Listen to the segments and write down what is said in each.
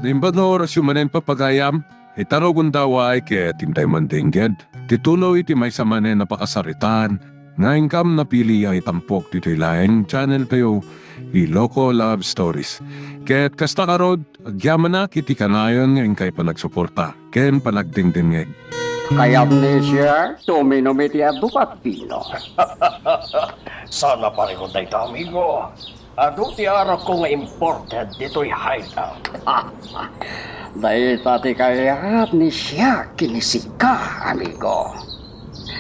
Imbador sumanen papagayam, itarogun daway kaya tintay mandingged. Tituloy iti may samanen napakasaritan, nga ingkam napili ang itampok dito ilaeng channel kayo, Iloko Love Stories. Kaya't kasta karod, agyaman na kiti kanayon nga ingkay panagsuporta, ken panagdingdingeg. Kaya amnesia, tuminomiti at dupatino. Sana pa rin ko tayo, amigo. Ado ti araw ko nga imported dito'y hideout. Dahil tati kaya ni siya kinisika, amigo.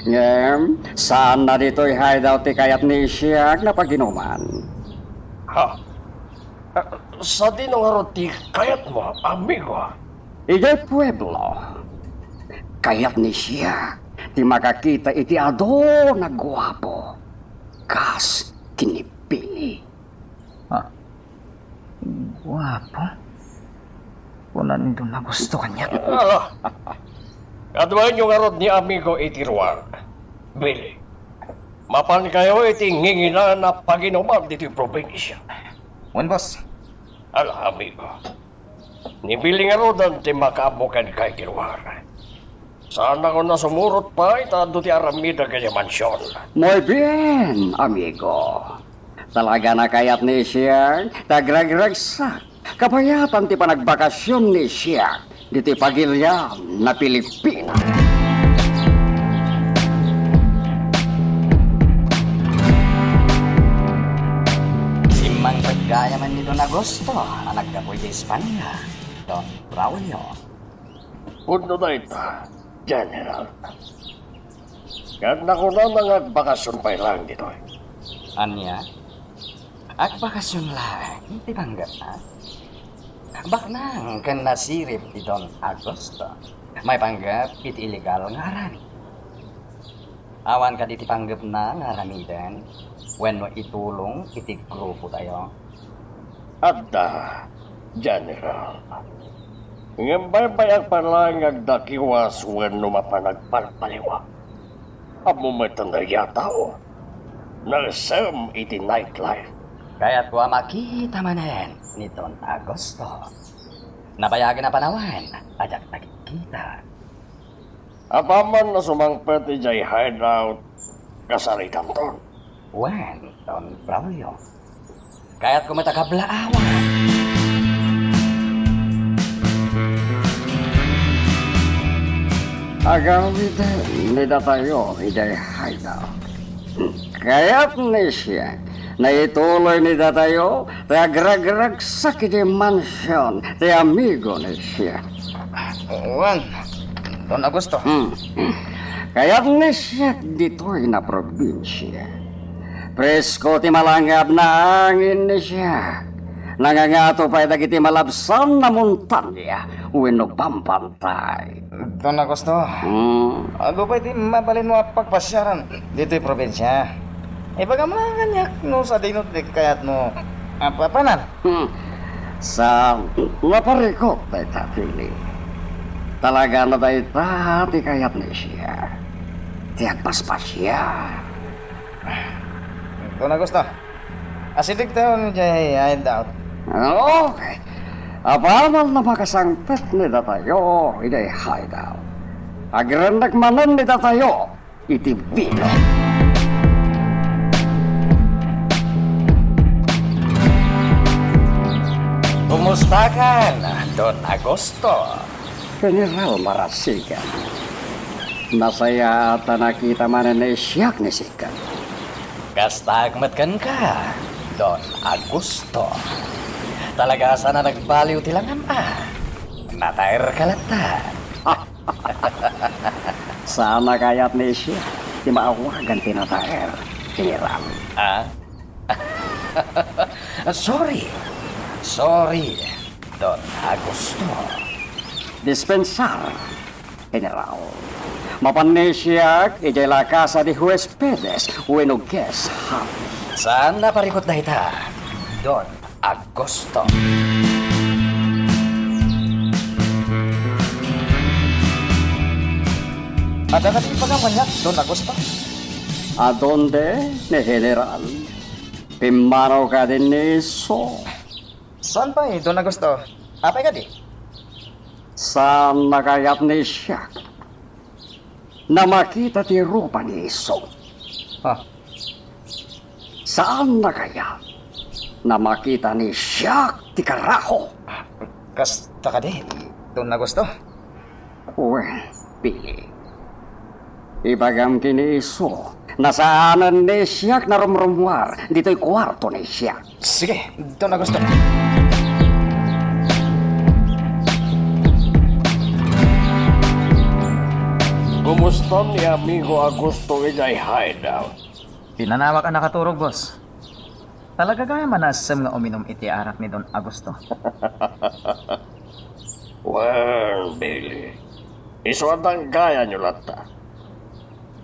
Ngem, saan na dito'y hideout ti kayat ni siya na paginuman? Ha? Sa dinong ti kayat mo, amigo? Ijay pueblo. Kayat ni siya ti makakita iti ado na guwapo. Kas kinipili. Guwapo. Kunan nito na gusto kanya. Kadwain yung arod ni amigo itiruan. Bili. Mapan kayo iti ngingina na paginuman dito yung probinsya. Wan, boss. Ala, amigo. Nibiling arodan ti makabukan kay tiruan. Sana ko na sumurot pa itado ti aramida kaya mansyon. Muy bien, amigo. Talaga na kayat ni siya, tagrag-ragsak. Kapayatan ti panagbakasyon ni siya, di ti pagilyam na Pilipina. Simang pagkaya man nito na gusto, ang nagkapoy di Espanya. Don Braulio. Puno na ita, General. Ganda ko na nangagbakasyon pa lang dito. Anya? At bakasyon lang, hindi banggap na. Baknang kan nasirip di Don Agosto. May panggap iti illegal nga arami. Awan ka di panggap na nga aramidan, when no itulong iti grupo tayo. Adda, General. Ngambay-bayag pa lang agdakiwas when mapanagpalpaliwa. Amo may tandaya tao. Nagsam iti nightlife. Kaya't ko makita manen ni Don Agosto. Nabayagan na panawan, ajak nakikita. Apaman na sumangpet ijay hideout kasaritan ton. Wen, Don Braulio. Kaya't ko matakablaan. Agawid ni tayo, ijay hideout. Kaya't ni siya, na ituloy ni tayo, tagrag-ragsak iti mansyon, ti amigo ni siya. Wen, Don Agosto. Kaya't ni siya dito'y na probinsya. Presko ti malangab na angin ni siya. Nangangato pa dagiti malabsan na montanya, uwinog pampantay. Don Agosto. Ano pa iti mabalin mo pagpasyaran dito'y probinsya? Baga mga kanyak no sa dinot di kayat mo papanan. Sa naparikot tayo tapili. Talaga na tayo ti kayat ni siya. Tiyak paspasya. Don Agosto. Asidik tayo ni Jay hideout. Okay. Apamal na makasangpet ni tayo, iday hideout. Agrandak manan ni tayo, iti vino. Kumusta ka na, Don Agosto? General Marasigan. Nasaya ata nakita manan ni siyak ni sikat. Kastagmat kan ka, Don Agosto. Talaga sana nagbaliw tilangan Natair kalata. Sana kayat ni siya, di maawagan tinataer, General. Sorry, Don Agosto. Dispensar, General. Mapanesyak, ijay la casa de Huespedes, ueno guest house. Saan na parikot na ita, Don Agosto? Ada ka di pagkakanyak, Don Agosto? Adonde, ni General? Pimaraw ka din ni So. Saan pa Don Agosto? Apay ka di? Saan nakayat ni siya na makita ti rupa ni Isong? Ha? Saan nakayat na makita ni siya ti karaho? Kasta ka din. Doon na gusto. Well, Pili. Ibagam kini Iso na saanan ni siya na rumrumwar dito'y kwarto ni siya. Sige, doon na gusto. Kumusta ni amigo Augusto Igay hideout? Pinanawa ka nakaturog, boss. Talaga kaya manasam nga uminom iti arak ni Don Agosto. Well, Billy, iswatang gaya nyo lata.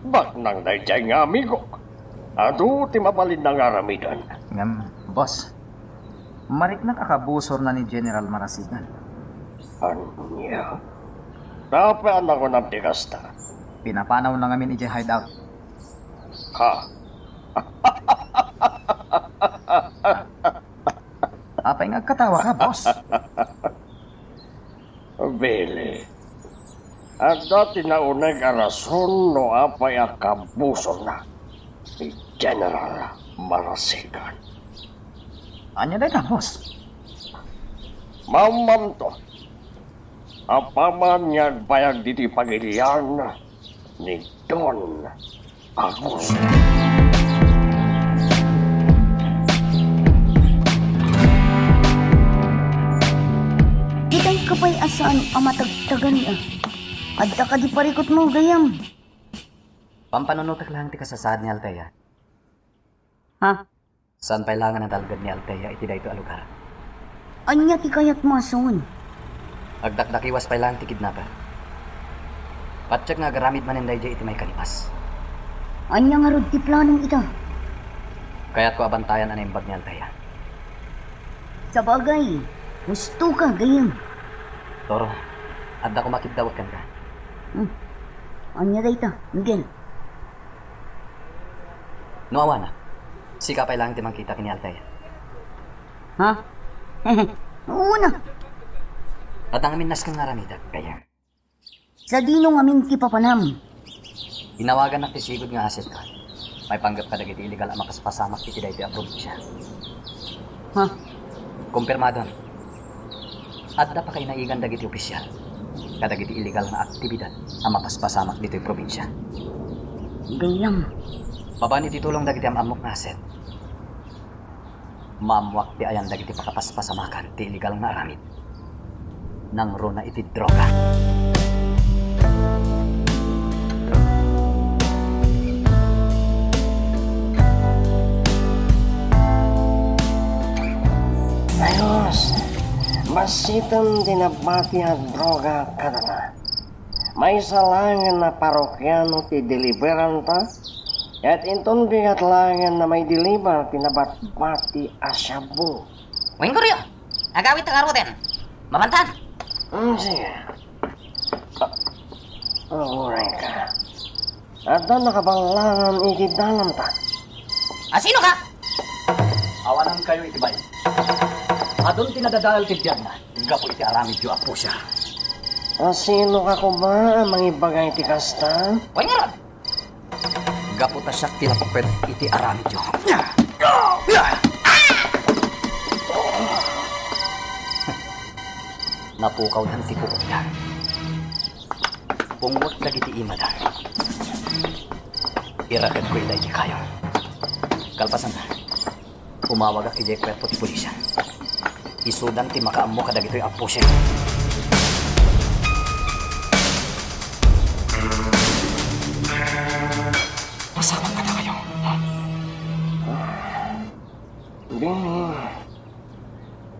Bak nang dayjay nga amigo. Ado ti mapalid ng aramidan. Ngam, boss. Marik na kakabusor na ni General Marasigan. Ano niya? Napaan ako ng tikasta. Pinapanaw na ngamin iti hideout. Ha? Apay ngagkatawa ka, boss. Billy, at dati na unang arason no apay akabuso na ni General Marasigan. Anya day ka, boss. Mamam to. Apaman niya bayag diti pagilian ni Don Agosto. Kitay kapay asaan ang matagtagan niya. Adda ka di parikot mo, gayam. Pampanunutak lang ti kasasad ni Altea. Ha? Saan pailangan ang talgad ni Altea iti dayto a lugar? Anya ti kayat mason. Agdakdakiwas pailang ti kidnapper. Patsak nga garamid maninday iti may kalipas. Anya nga rod ti planong ita. Kaya't ko abantayan ang imbag ni Altea. Sa bagay, gusto ka, gayam. Toro, adda ko makidawat kan ka. Anya day ta, Miguel. Nuawa na. Sika pailang ti mangkita kini Altea. Ha? Oo na. At ang amin nas kang naramida, kaya. Sa dino nga min kipapanam. Inawagan na ti sigod nga aset ka. May panggap ka dagiti illegal ang makaspasamak iti dayto a probinsya. Ha? Kumpirmadon. Adda pa kay naigan dagiti opisyal. Kadagiti illegal nga aktibidad ang mapaspasamak dito'y probinsya. Gayam. Babani titulong dagiti amok nga aset. Maamwak ti ayan dagiti pakapaspasamakan ti illegal nga aramid. Nang ro na iti droga. Ayos, masitang dinabati ang droga kada na. May salangan na parokyano ti deliveran ta, at inton bigat langan na may deliver tinabat-bati asyabu. Wing Kuryo, agawit ang arwo din. Mamantan. Sige. Uray ka. At doon nakabalangan ikidalam ta. Sino ka? Awanan kayo itibay. Adon tinadadal ti Diyan na. Gapo iti aramid yu apo siya. Sino ka ko ba ang mangibagay ti kasta? Wing Rod. Gapo ta siya tinapapet iti aramid yu. Napukaw ng tipukot niya. Pungwat lagi ti imadan. Iraket ko ilay di kayo. Kalpasan na. Umawag ka kay Kwerpo ti pulisya. Isudan ti makaammo kadag ito'y apo siya. Masama ka na kayo. Bini.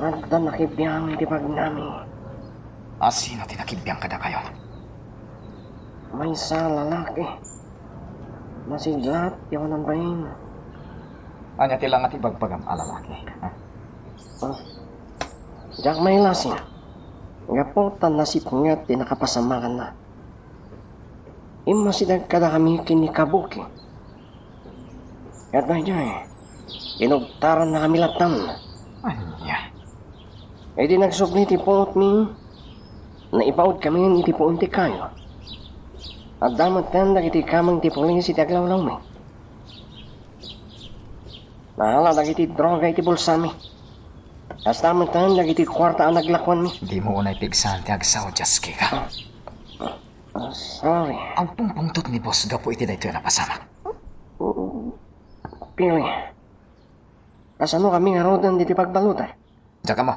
At doon nakibiyang ti pagnami. Sino tinakibiyang ka na kayo? May isa lalaki. Masiglat, yawan ang bayin. Anya tilang at ibagpagam alalaki. Diyak may lasing. Gaputan na sipngat di nakapasamakan na. Imasidag kada kami kinikabuki. At na dyan, inugtaran na kami latan. Anya? E di nagsubli ti punot mi. Naipaod kami ng iti puunti kayo. At damat kan dagiti kamang ti pulis iti aglawlaw mi. Nahala dagiti droga iti bulsami. As damat kan dagiti kwarta ang naglakwan mi. Di mo unay pigsan ti agsaw, Jaski ka. Sorry. Ang pungpungtot ni boss gapo iti dayto na pasamak. Pili. Kasano kami nga rodan diti pagbalutan? Diyak ka mo.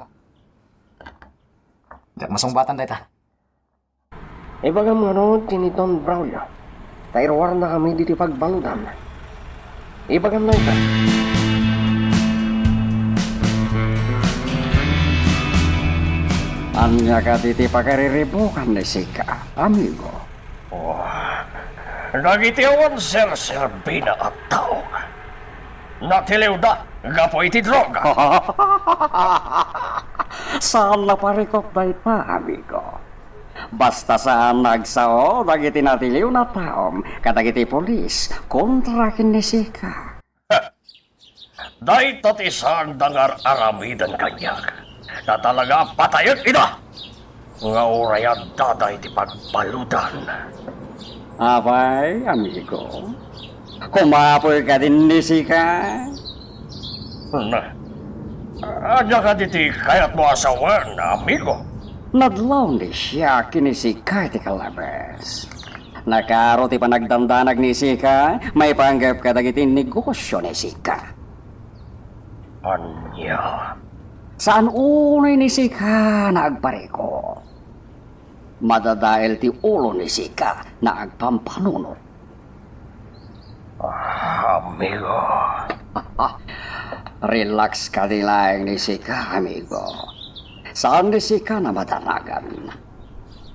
Diyak masungbatan dayta. Ibaga mga rod tiniton Braulio. Tairwar na kami diti pagbalutan. Ibaga na ito. Anya ka titi pakariribukan ni Sika, amigo. Nagitiwan Sir Bina at tao. Natiliw da, gapo iti droga. Saan na parikot na pa, amigo? Basta saan nagsao, dagiti natiliw na taom, kadagiti polis, kontra kin ni Sika. Dahil tatisan dangar aramidan kanyak. Na talaga patayot ina. Nga urayan daday iti pagbaludan. Abay, amigo. Kumapoy ka din ni Sika. Anya ka diti kayat mo asawan, amigo. Nadlaw ni siya kini Sika iti kalabas. Nakaro ti panagdandanag ni Sika, may panggap ka dagiti negosyo ni Sika. Anya. Saan unay ni Sika na agpareko? Madadael ti ulo ni Sika na agpampanunod. Amigo. Relax ka dilaeng ni Sika, amigo. Saan ni Sika na madanagan?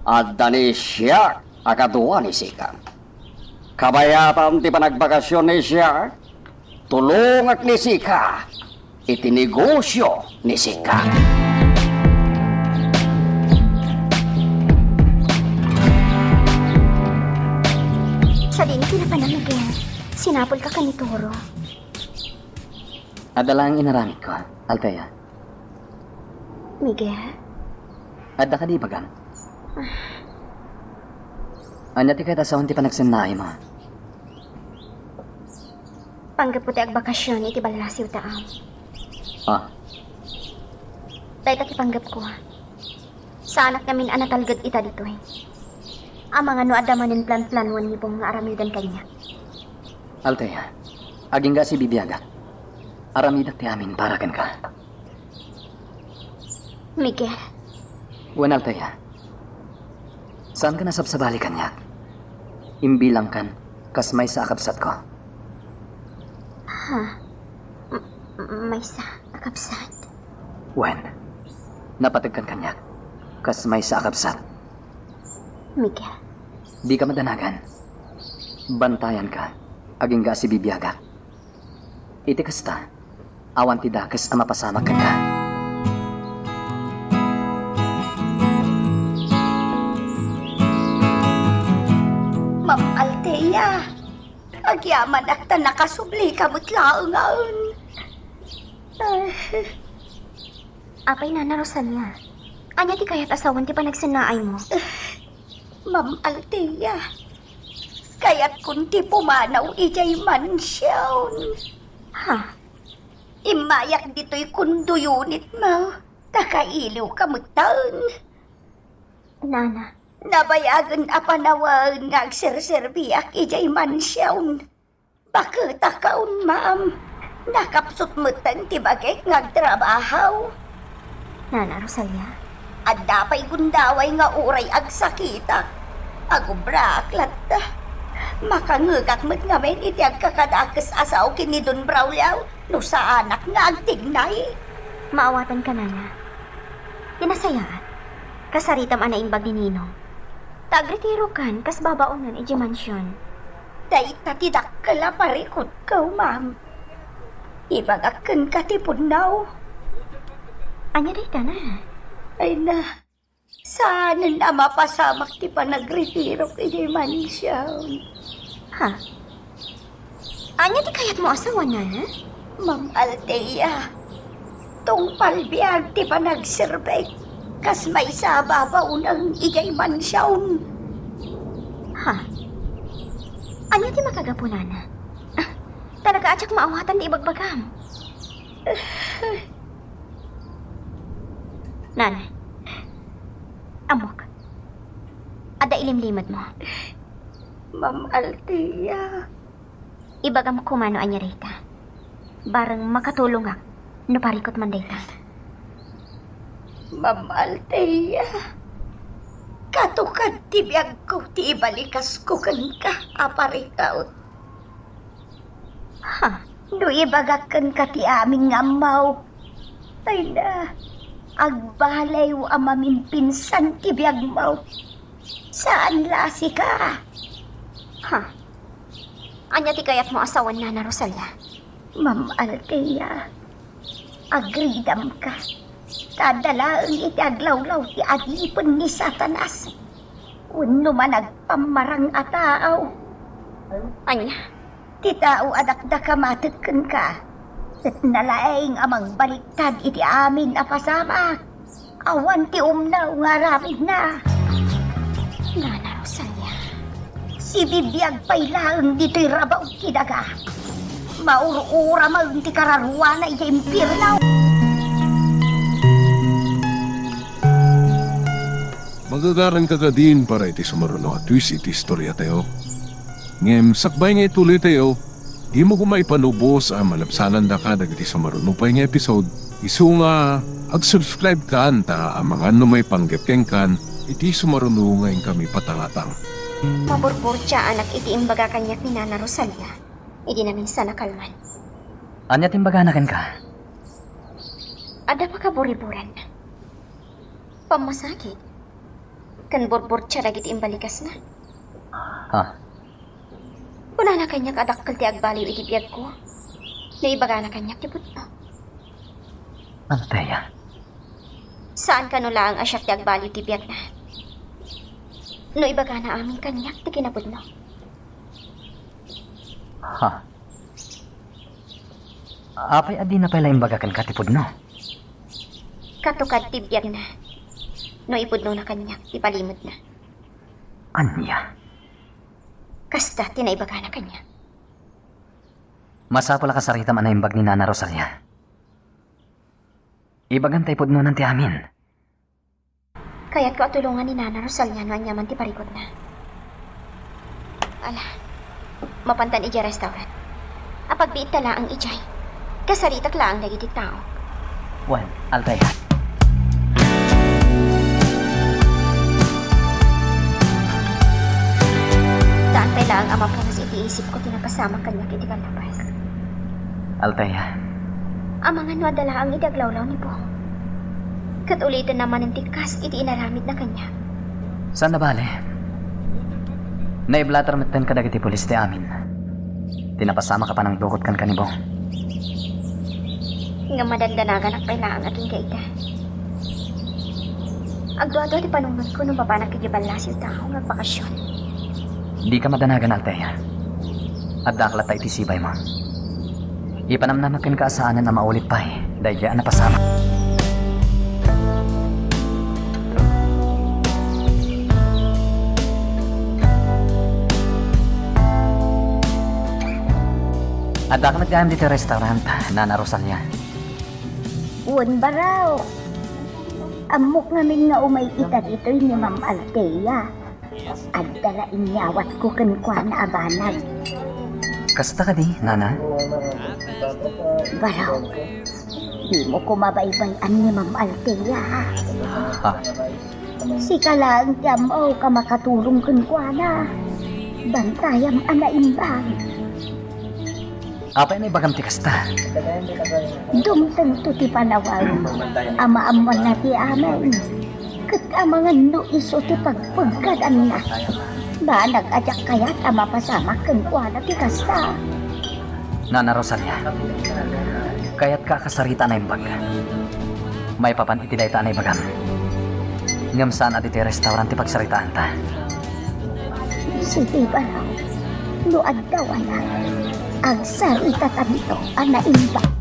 Adda ni siya akaduwa ni Sika. Kabayatan ti panagbakasyon ni siya, tulungak ni Sika, itinegosyo ni Sika. Sa din pinapanamigin, sinapol ka kanitoro. Adala ang inaramid ko, Althea. Miguel, Adda ka di bagan? Anya ti kahit asawon ti panagsinnaay mo. panggap puti ag bakasyon iti balasiw taam. Ah, Dahil ti panggap ko. Sa anak namin anatalgad ita dito eh. Ang mga no adamanin plan-planwan ni pong aramidan kanya. Althea, aging ga si Bibiaga. Aramidak ti amin para kan ka. Miguel, Wen Althea, saan ka nasabsabali kanyak? Imbilang kan, kas may sa akabsat ko. may sa akapsat. Wen, napatagkan kanyak, kas may sa akabsat. Miguel, Di ka madanagan. Bantayan ka, aging ga si Bibiaga. Iti kasta, awan ti dakas ang mapasamak kan ka. Ma'am Althea, agyaman akta nakasubli kamot laungaon. Apay na Rosalia. Anya ti kayat asawan ti panagsinaay mo? Ma'am Althea, kaya't kunti pumanaw ijay mansyawn. Ha? Imayak dito'y kunduyunit mo. Kakailiw kamutan. Nana, nabayagan apanawan nga agserserbiak ijay mansyawn. Bakit akaon, ma'am? Nakapsot mutan ti bagay nga agtrabahaw. Nana Rosalia? At dapay gundaway nga uray agsakitak. Agubraklat ta. Makangagak mo't nga men iti agkakadakas asaw kini Don Braulio no sa anak nga agtignay. Maawatan ka, Nana. Tinasayaan. Kasaritam ana imbag ni Ninong. Tagretiro kan, kas babaonan iti mansyon. Dahit tatidak kala parikot ka, ma'am. Ibagakan ka tipunaw. Anya day ta na? Ay na, sana na mapasamak ti panagretiro iti mansyon. Ha? Anya di kayat mo asawa na? Ma'am Althea, tong palbiag ti panagsirbay. kas may sa babaw ng ijay mansyaon. Ha? Anya ti makagapunana? Talaga atsak maawatan di ibagbagam. Nana, amok. Ada ilimlimad mo. Ma'am Althea. Ibagam kumano anya rita. Barang makatulong ak, no parikot man data. Ma'am Althea. Katukad ti biyag ko ti ibalikas ko kan ka aparikaot. Ha? Do ibagakan ka ti aming amaw. Ay na. Agbalay o amamin pinsan ti biyag mo. Saan lasi ka? Ha? Anya ti kayat mo asawan na na Rosalia? Ma'am Althea. Agridam ka. Kadalaang iti aglawlaw ti agipon ni Satanas. Uno man agpamarang ataaw. Anya? Ti tao adakda kamatutkan ka. At nalaing amang baliktad iti amin a pasama. Awan ti umnaw nga ramid na. Nana Rosalia. Si bibiyag pailaang dito'y rabaw kidaga. Maurura mag ti kararuana iti impirlaw. Magagaran ka ka din para iti sumaruno at twist iti istorya tayo. Ngem, sakbay nga ituloy tayo, di mo kumay panubos ang malapsanan da ka dagiti sumaruno pa nga episode. Isu nga, ag-subscribe ka anta ang mga numay panggepkeng kan, iti sumaruno ngayon kami patangatang. Maburbur siya anak iti imbaga kanyak ni Nana Rosalia. Idi namin sana kalman. Anya timbaganakan ka? Ada pa ka buriburan. Pamasakit. Kan burbur siya dagit imbalikas na. Ha? Una na kanyak adakkel ti agbaliw iti biyag ko. Naibaga na kanyak ti putno. Althea. Saan ka nula ang asyak ti agbaliw ti biyag na? No ibaga na amin kanyak ti kinapudno. Ha? Apay adi na pala imbagakan ka tipod no? Katukad ti biyag na. No ipudno na kanyak ti palimod na. Anya? Kasta tinaibaga na kanya. Masapala ka sarita man na imbag ni Nana Rosalia. Ibagan tayo pod nun ti amin. Kaya't ko atulungan ni Nana Rosalia no anyaman ti parikot na. Ala, mapantan ija restaurant. Apagbiit tala ang ijay. Kasaritak la ang dagiti tao. Well, Althea. Daan tayo lang ang mapunas iti-isip ko tinapasama kanya kiti kalabas. Althea. Ang mga nuadala ang idaglawlaw ni po. Katulitan naman ng tikas iti inaramid na kanya. Saan na bale? Naiblatar matan ka dagiti pulis ti amin. Tinapasama ka pa ng dukot kan kanibo. Nga madandanagan at pailangan aking kaita. Agdo-ado di panunod ko nung papanak kigibalas yung tao ng bakasyon. Di ka madanagan, Althea. At dakla tayo itisibay mo. Ipanamnamakin ka asaanan na maulit pa eh. Dahil yan na pasama. At dakla nagdaan dito restaurant, Nana Rosalia. Uwan baraw. Amok namin nga umay ita dito'y ni Ma'am Althea. At dalain niyawat ko kankwa na abanag. Kasta ka di, Nana? Baraw, di mo ko mabaybayan ni Ma'am Althea ha. Ha? Si kalang tiyamaw ka makatulong kankwa na. Bantayam anaimbang. Apay na ibagam ti kasta. Dumtang to ti panawag. Ama-aman na ti amin. Kat amangan no iso ti pagpagkadan na. Ba nag-adyak kaya't ama pasama kankwa na ti kasta. Nana Rosalia, kaya't kakasarita na imbag. May papan itidayta na ibagam. Ngam saan at iti restaurant ti pagsaritaan ta. Sige baraw, luad daw anak. Ang sarita tanito ang naimbang.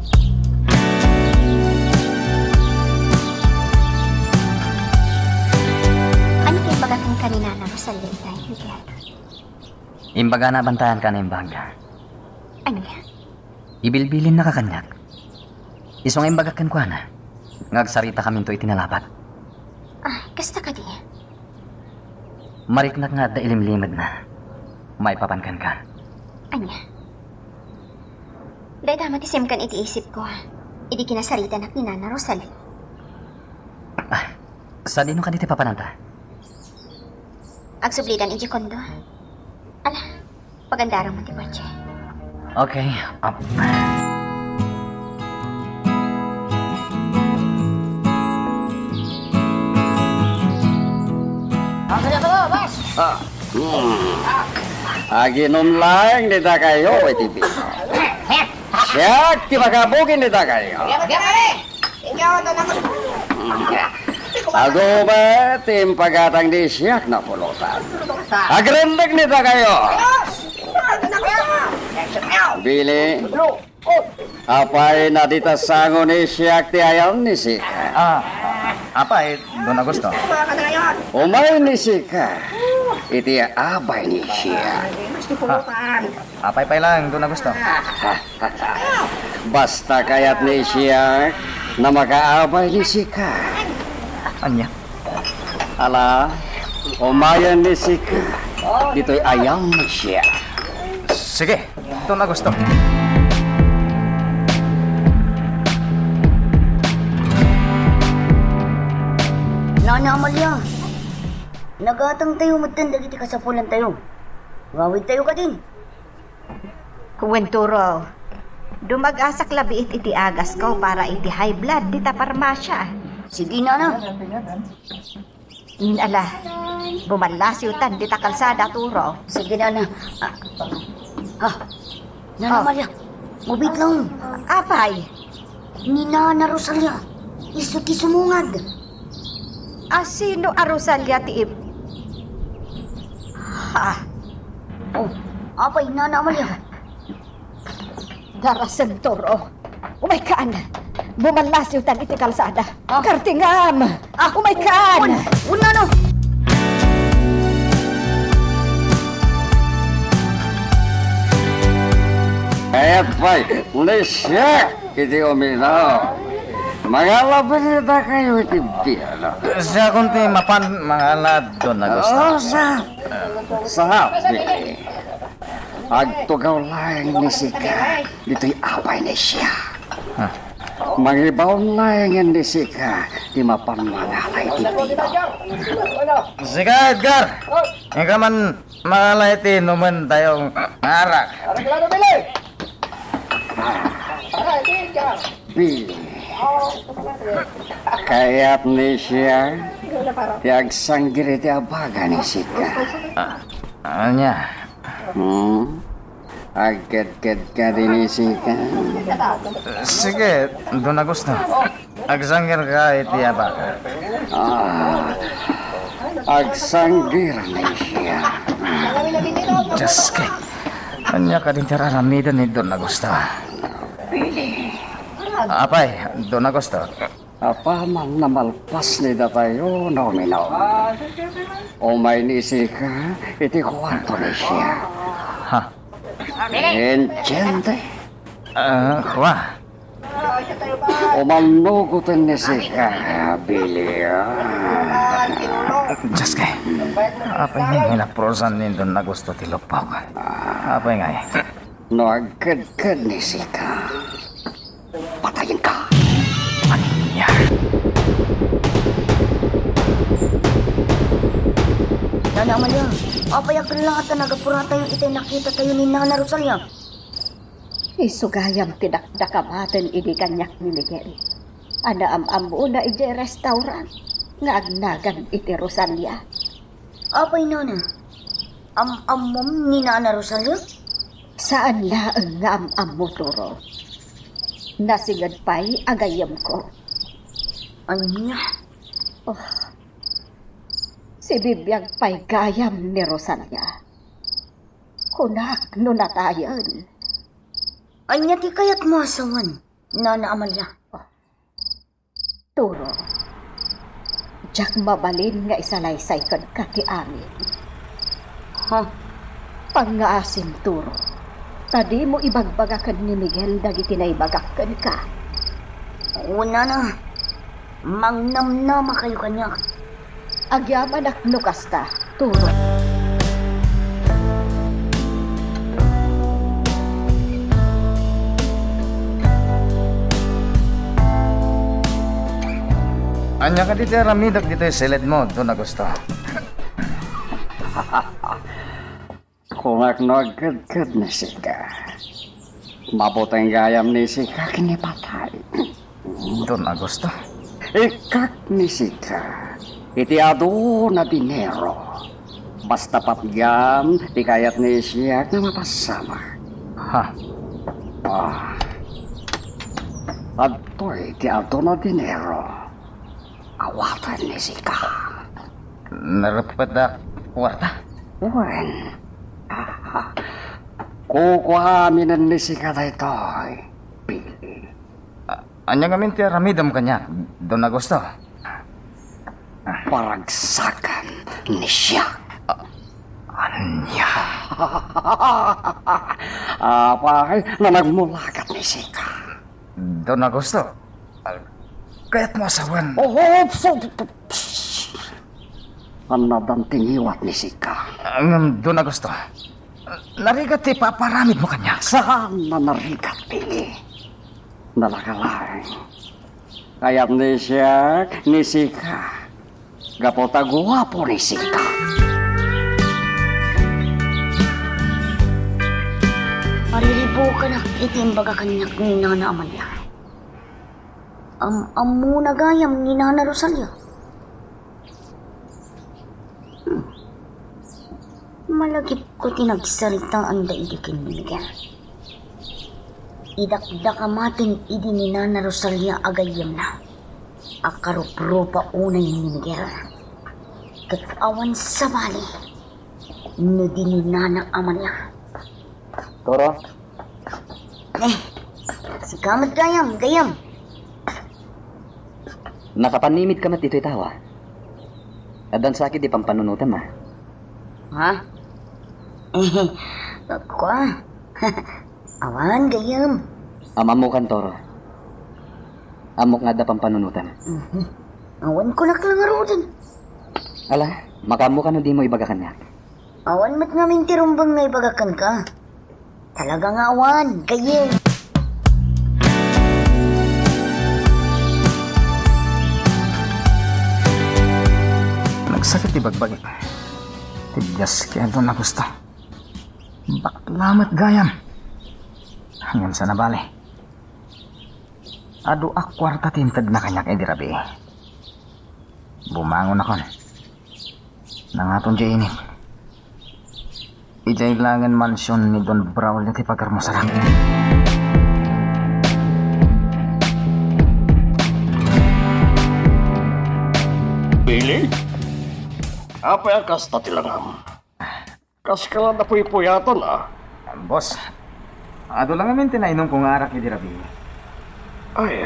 Rosalia itay, Miguel. Imbaga na bantayan ka na imbag. Ano yan? Ibilbilin na kakanyak. Isong imbagakan ko na. Ngagsarita kami to itinalabat. Kasta ka di. Mariknak nga da ilimlimad na. May papankan ka. Anya? Dahil damat isimkan iti-isip ko. Idi kinasarita na ni Nana Rosalia. Sa dino ka diti papananta? Agsublidan iti kondo. Ala, pagandarang mo ti Pache. Okay. Aginom lang nita kayo, iti Pino. Siyak, ti makabugin nita kayo. Ako ba, tim pagatang di siyak na pulutan. Agrendag nita kayo. Bili, apay na dita sango ni siyak ti ayam ni Sika. Apa doon gusto? Umay ni Sika, iti abay ni siya. Apay pa lang doon gusto. Basta kayat ni siya na makaabay ni Sika. Anya? Ala, umayan ni Sika, dito'y ayam ni siya. Sige, doon gusto. Nana Amalia, nagatang tayo matanda kiti kasapulan tayo. Wawid tayo ka din. Kuwenturo, dumag-asak labiit iti agas ko para iti high blood dita parmasya. Sige nana. Ala, bumalasiutan dita kalsada turo. Sige nana. Nana Amalia, mabit lang. Apay, Ni Nana Rosalia, iso ti sumungad. sino a Rosalia ti Oh, apay Nana Amalia. Darasem turo. Umaykaan, bumalasiutan iti kalsada. Kartingam, umaykaan. Nana. Kayat pa'y, ni siya, iti uminaw. Mga labas nita kayo iti biyano. Siya kunti mapan mga lad doon gusto. Sa hapi. Agtugaw lang ni Sika, dito'y abay ni siya. Mangibaw lang ni Sika, di mapanmangalay ti Pino. Sige Edgar, ikaw man makalaiti numan tayong arak. Bili. Kayat ni siya, ti agsanggir iti abaga ni Sika. Anya? Agad-gad ka din ni Sika. Sige, doon gusto. Agsangir ka iti abaka. Agsanggir ni siya. Diyos kay. Anya ka din tararamidan ni doon gusto. Apay, doon gusto. Apaman na malpas ni tayo, nominaw. Umay ni Sika, iti kwarto ni siya. Ha? Entiende? Kwa? Umanugutan ni Sika, Bili. Diyos kay. Apay nga hinaprosan ni doon gusto tilupok. Apay nga eh. No agad-gad ni Sika. Patayin ka. Anya? Nana Amalia, apay akal lang at nagapura tayo itay nakita tayo ni Nana Rosalia. Isugayam tinakdakamatan idi kanyak ni Miguel. Ana am-amu na iti restaurant. Nga agnagan iti Rosalia. Apay Nana, am-amom ni Nana Rosalia? Saan laang nga am-amu turo? Nasigad pa'y agayam ko. Ano niya? Si Bibiyag pa'y gayam ni Rosalia. Kunak no natayan. Anya ti kayat mo asawan, Nana Amalia. Turo. Diyak mabalin nga isalaysay kan kati amin. Ha? Pangaasim turo. Tadi mo ibagbagakan ni Miguel dagiti na ibagakan ka. Una na. Mangnamnama kayo kanya. Agyaman akno kasta, turo. Anya ka dito ramidok dito yung silid mo, doon na gusto. Kung nagkad ni Sika, mabutang gayam ni Sika kinipatay. Doon na gusto. Ikak ni Sika, iti ado na dinero. Basta papyam, di kayat ni siya na mapasama. Ha? Adoy, ti ado na dinero. Awatan ni Sika. Narapat na kwarta? Wen. Kukuhaminan ni Sika na ito'y pili. Anya nga minti ramidam kanya, doon na gusto. Paragsakan ni siya. Anya? Apay na nagmulakat ni Sika. Doon na gusto. Kaya't mo asawan. Anadang tingiwat ni Sika. Doon na gusto. Narigat ti paparamid mo kanya. Saan na narigat pili? Nalakalaing. Kaya't ni siya, ni Sika. Gapota guwapo ni Sika. Mariribo ka na itimbaga kanyak ni Nana Amalia. Amu na gayam ni Nana Rosalia. Malagip ko tinagsalita ang daidikin ni Miguel. Idakdak amatin idi ni Nana Rosalia agayam na. Akarup-rupa unay ni Miguel. Katawa sa bali. Nadi ni Nana Amalia. Toro, Si kamat gayam. nakapanimid ka mat dito'y tawa. Adan sakit di pampanunutan ma. Ha? Ako Awan gayam. Amam mo kan, Toro. Amok nga da pampanunutan. Awan ko naklangaro din. Ala, makamo ka no di mo ibagakan niya. Awan mat namin tirumbang na ibagakan ka. Talaga nga awan, gayam. Nagsakit di bagbagi. Tigyas kaya doon na gusto. Baklamat gayam. Hanggang sa nabali. Ado akwarta tintad na kanyak edirabi. Bumangon ako. Nangaton dyan ini. Ijay langan mansyon ni Don Braulio ti pagkarmasarang. Billy? Apa yang kasta tilangam? Kas kala na puy-puyaton Boss, ado lang amin tinainom kong arak edirabi. Ay,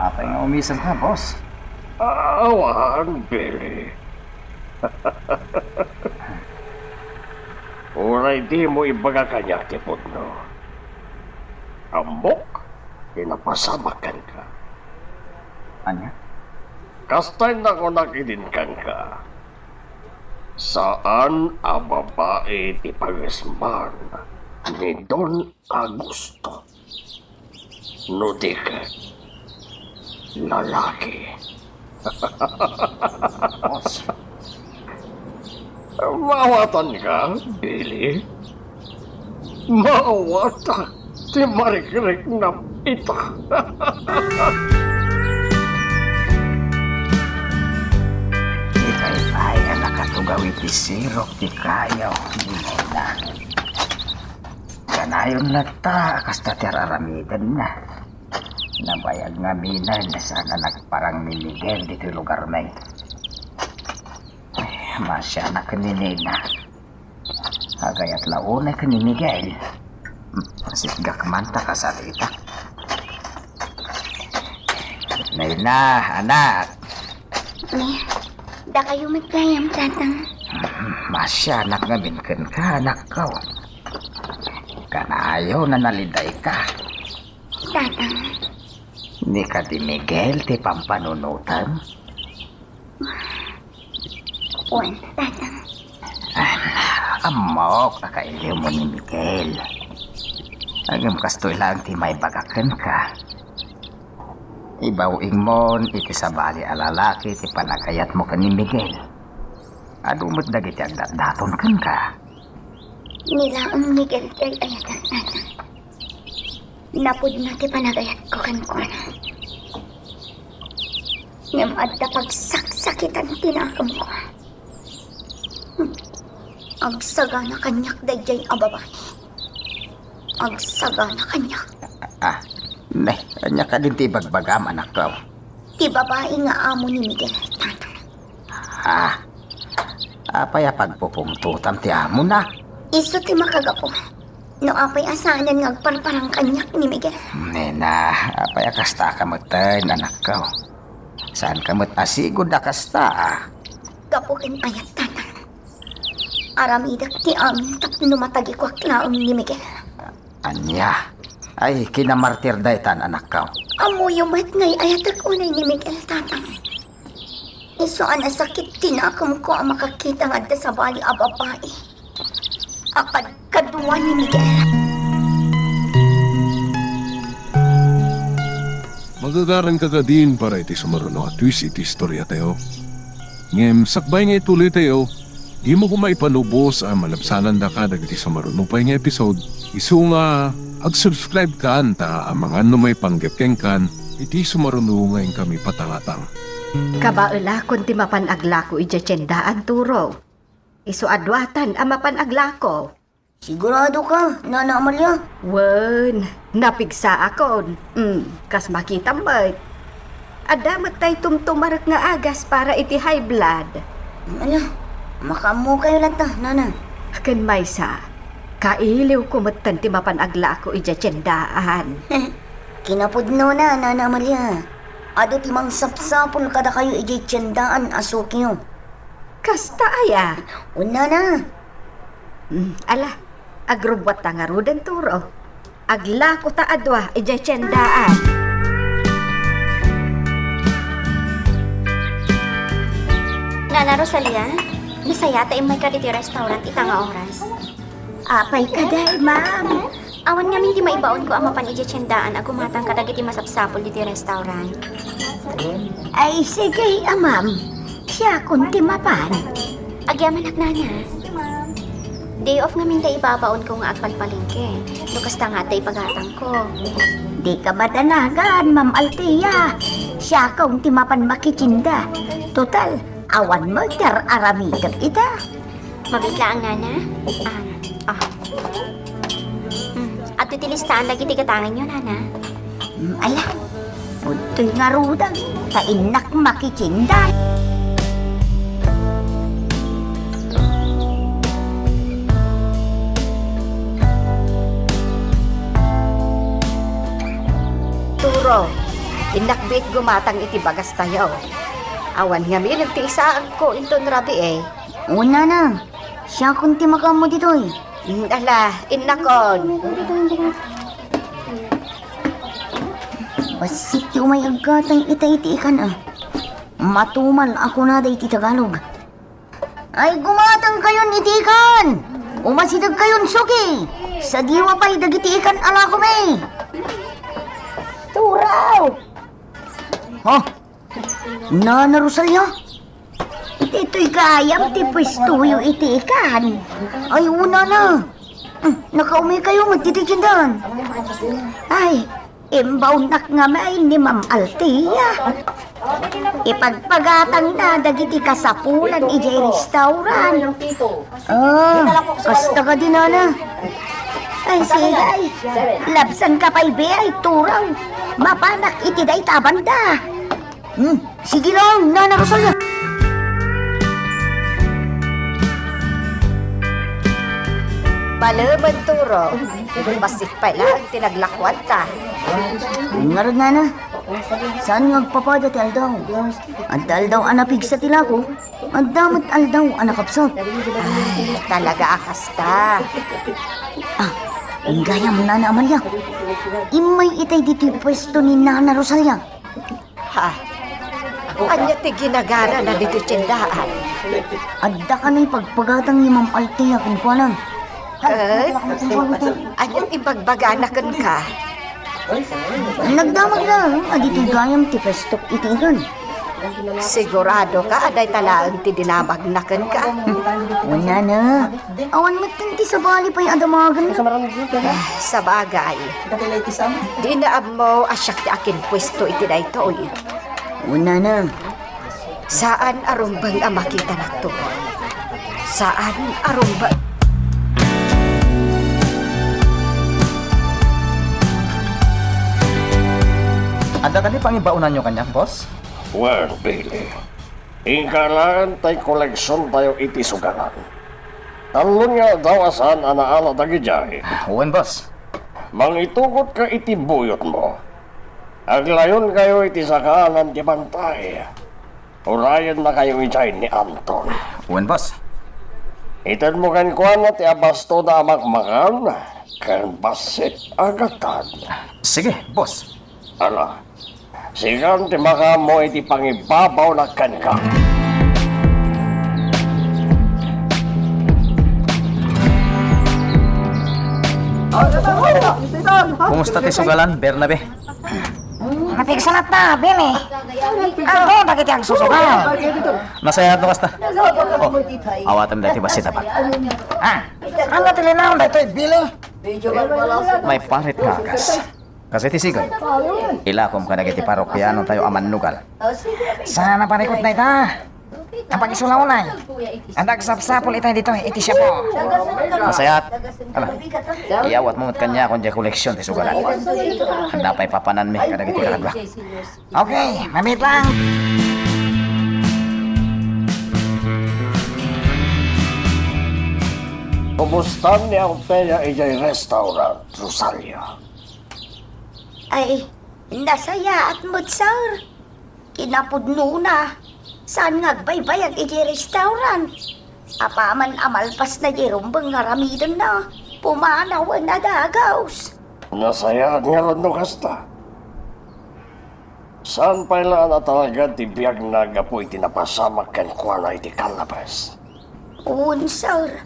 Apay nga umisan ka, boss. awan, Billy. Uray di mo ibaga kanya tipod, no? Ambok, pinapasamakan ka. Anya? Kastay na ko nakidinkan ka. Saan ang babae ti Pagisman ni Don Augusto? No di ka, lalaki. Boss. Mawatan ka, Billy. Mawatan ti Marikrik na ita. Ikay kaya nakatugaw iti sirok ti kayaw. Nila. Kanayon na ta, kasta ti araramidan na. Nabayag nga minan na sana nagparang ni Miguel dito lugar na ito. Masya na kaninina. Agayat launa ka ni Miguel. Masigak manta ka sa tita. Nina, anak. Da kayo magkayam, tatang. Masyanak nga minken ka, anak ko. Kanayo na naliday ka. Tatang, Ni ka di Miguel ti pampanunutan. wan, tatang. Amok, nakailiw mo ni Miguel. Agam kastoy lang ti may bagakan ka. Ibawing mon, iti sabali alalaki ti panagayat mo ka ni Miguel. Adumot dagiti agdatdaton kan ka. Nilaong Miguel kay ayatan, tatang. Napod na ti panagayat ko kan ko na. Ngam adda pagsaksakitan tinakam ko. Agsaga na kanyak dayjay ababay. Agsaga na kanyak. Nay, anya ka din ti bagbagam, anak ko. Ti babae nga amo ni Miguel, tatang. Apaya pagpupungtutam ti amo na. Iso ti makagapo. No apay asanan ngagparparang kanyak ni Miguel. Nena, apaya kasta ka matan, anak ko. Saan ka masigod na kasta, Gapo ken ayat, tatang. Aramidak ti amin tapno matagi ko aklaon ni Miguel. Anya, ay kinamartir daytan, anak ko. Amo yumat ngay ayatak unay ni Miguel, tatang. Iso sakit tinakam ko ang makakita nga da sa bali a babae. Akad kadwa ni Miguel. Magagaran ka ka din para iti sumaruno at twist iti istorya tayo. Ngem, sakbay nga ituloy tayo, di mo kumaipanubos ang malabsanan da ka dagiti sumaruno pa nga episode. Isu nga, ag-subscribe ka anta ang mga may panggapkeng kan, iti sumaruno ngayon kami patangatang. Kabaela kun ti mapanagla ko ijetsendaan turo. Isu adwatan ang mapanagla ko. Sigurado ka, Nana Amalia? Wen, napigsa akon. Kas makita mo. Adamat tay tumtumarak nga agas para iti high blood. Ala, makamu kayo lang ta, Nana. Ken maysa, kailiw kumatan ti mapanagla ko ijetsendaan. Kinapudno na, Nana Amalia. Ado timang sapsapol kada kayo ijitsendaan asukyo. Kasta aya. Una na. Ala, agrubwat ta nga rudan turo. Agla ko ta adwa ijetsendaan. Nana Rosalia, nasaya ta imay ka diti restaurant ita nga oras. Apay ka day, ma'am. Awan nga di maibaon ko ang mapan ijetsendaan agumatang kadagiti masapsapol diti restaurant. Ay, sige, ma'am. Siya kunti mapan. Agyaman nana. Day off nga minta ibabaon ko nga agpalpalingke. Lukas ta nga tay pagatang ko. Di ka matanagan, Ma'am Althea. Siya kunti mapan makichinda. Total, awan mo ter aramidag ita. Mabigla ang nana. At titilistaan lagi ti katangan nyo, nana. Ala, punto'y nga rudang. Kainak makichinda. Turo, inakbit gumatang iti bagas tayo. Awan nga mi nagtiisaan ko inton rabi eh. Una na. Siya kunti makamu dito'y. Ala, inakon. Basit ti umay agatang ita-itiikan Matumal ako na day ti Tagalog. Ay gumatang kayon itikan! Umasidag kayon suki! Sa diwa pa'y dagitiikan ala ko may! Turaw! Oh! Nana Rosalia? Ito'y kayam ti pwestuyo itiikan. Ay una na! Nakaumay kayo magtitikindan. Ay, imbaunak nga may ni Ma'am Althea. Ipagpagatang na dagiti kasapulan ijay restaurant. Kasta ka din na. Ay sigay, labsan ka pa'y be ay turaw. Mapanak iti day tabanda. Sige lang, Nana Rosalia. Malaman turo. Basit pala ang tinaglakwat ta. Ngarad na. Saan ngagpapada ti Aldaw? At Aldaw anapig sa tila ko. Ang damat aldaw, anak kapsot. Talaga akasta. Ang gaya mo, Nana Amalia. Imay itay dito yung pwesto ni Nana Rosalia. Ha? Anya ti ginagara na dito tsindahan. Adda ka na'y pagpagatang ni Ma'am Althea kung kuwanan. Anyang ibagbaganakan ka. Nagdamag lang, adito gayam ti pwesto itigan. Sigurado ka, aday talaang ti dinabagnakan ka. Wala na. Awan matinti sa bali pa'y adamagan. Sa bagay. Di naab mo asyak ti akin pwesto iti na ito. Wala na. Saan arumbang ang makita na to? Saan arumbang? Anda tadi pangibaunan nyo kanya, boss? Well, Billy, ingkalaan tayo koleksyon tayo iti sugalan. Talon nga dawasan anaala dagi jay. Uwan, boss. Mangitugot ka iti buyot mo. Aglayon kayo iti sakaanan di bantay. Urayan na kayo ijay ni Anton. Uwan, boss. Itan mo kan kuwan at abasto na amakmakan. Kan basit agatan. Sige, boss. Ala, sigang ti maka mo iti pangibabaw na kan ka. Kumusta ti sugalan, Bernabe? Napigsalat na, Billy. Ano, bakit yung susugal? Nasayad no kasta? Oh, awatam dati ba si tapat? Ano tilinaw na ito, Billy? May parit nga agas. Kasi ti sigon. Ilakom ka na kiti parokyano tayo aman nugal. Sana parikot na ita. Ang pag-isulaw na. Ang nagsapsapol ita dito, iti siya po. Masayat. Ala, iyawat mo kanya kung diya koleksyon ti sugalan. Handa pa'y papanan mi kada kiti kakadwa. Okay, mamit lang. Kumusta ni Althea ijay restaurant, Rosalia? Ay, nasaya at mood, sir. Kinapudno na. Saan ngagbaybayag iti restaurant? Apaman amalpas na jirumbang ngaramidan na. Pumanaw na dagaws. Nasaya nga ron no kasta. Saan pala na talaga ti biyag na gapoy tinapasamak kan kuwana iti kalabas? Un, sir.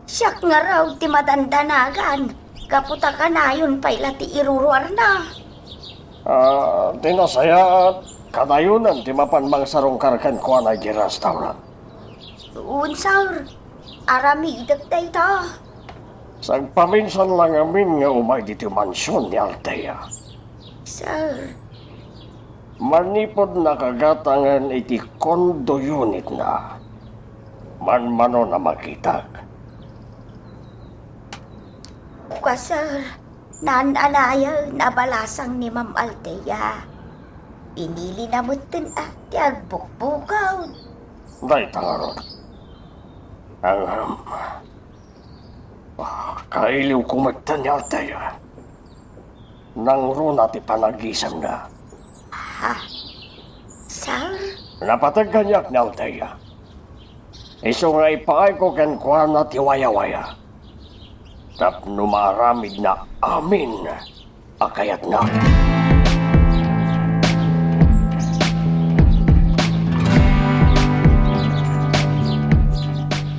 Siyak nga raw ti madandanagan. Kaputa ka na yun pala ti iruruar na. Tinasaya at kadayunan ti mapanmang sarong karkan kuwana iti restaurant. Un, sir. Aramidag tayo ta. Sagpaminsan lang amin nga umay dito mansyon ni Althea. Sir. Manipod na kagatangan iti condo unit na. Manmano na makitag. Buka, sir. Nananaya nabalasang ni Ma'am Althea. Pinili na mo tin ti agbukbukaw. Day tangarot. Kailiw kumagtan ni Althea. Nang runa ti panagisam na. Ha? Sir? Napatagkanyak ni Althea. Iso nga ipaay ko kan kuana ti waya-waya. Tapno maramid na amin akayat na.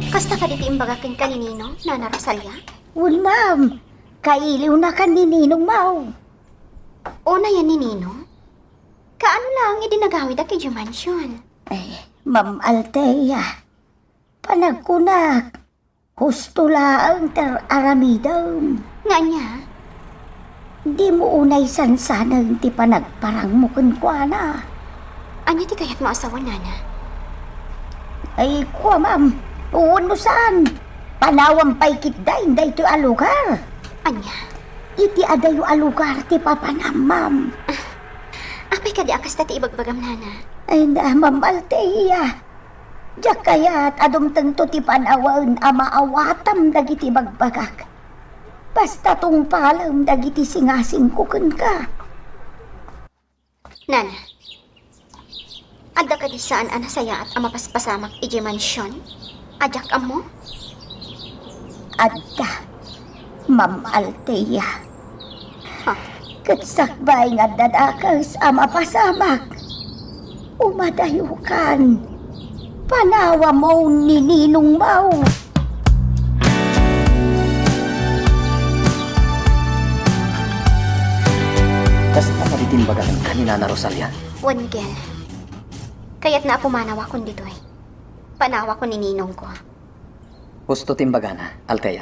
Kasta ka diti imbagakin ka ni Ninong, Nana Rosalia? Wal, ma'am. Kailiw na ka ni Ninong Mau. Una yan ni Ninong? Kaano lang idinagawid aki di mansyon? Ma'am Althea. Panagkunak. Husto laang ter aramidam. Nga niya? Di mo unay sansanang ti panagparang mo kunkwana. Anya ti kayat mo asawa, Nana? Ay, kuwa, ma'am. Uwan mo saan? Panawang pay kitdain day to alugar. Anya? Iti adayo alugar ti papanam, ma'am. Apay ka di akas ti ibagbagam, Nana? Ay na, Ma'am Althea. Diyak kaya't adom tento ti panawan amaawatam dagiti bagbagak. Basta tong palam dagiti singasing kuken ka. Nana, Adda ka di saan anasaya at amapaspasamak iji mansyon? Ajak amo? Adda, Ma'am Althea. Ha? Katsakbay nga dadakas ama pasamak. Umadayukan. Panawa mo ni Ninong Mau. Kas napaditimbagan ka ni Nana Rosalia. Juan Miguel. Kaya't na pumanawa ko dito eh. Panawa ko ni Ninong ko. Gusto timbagana, Althea.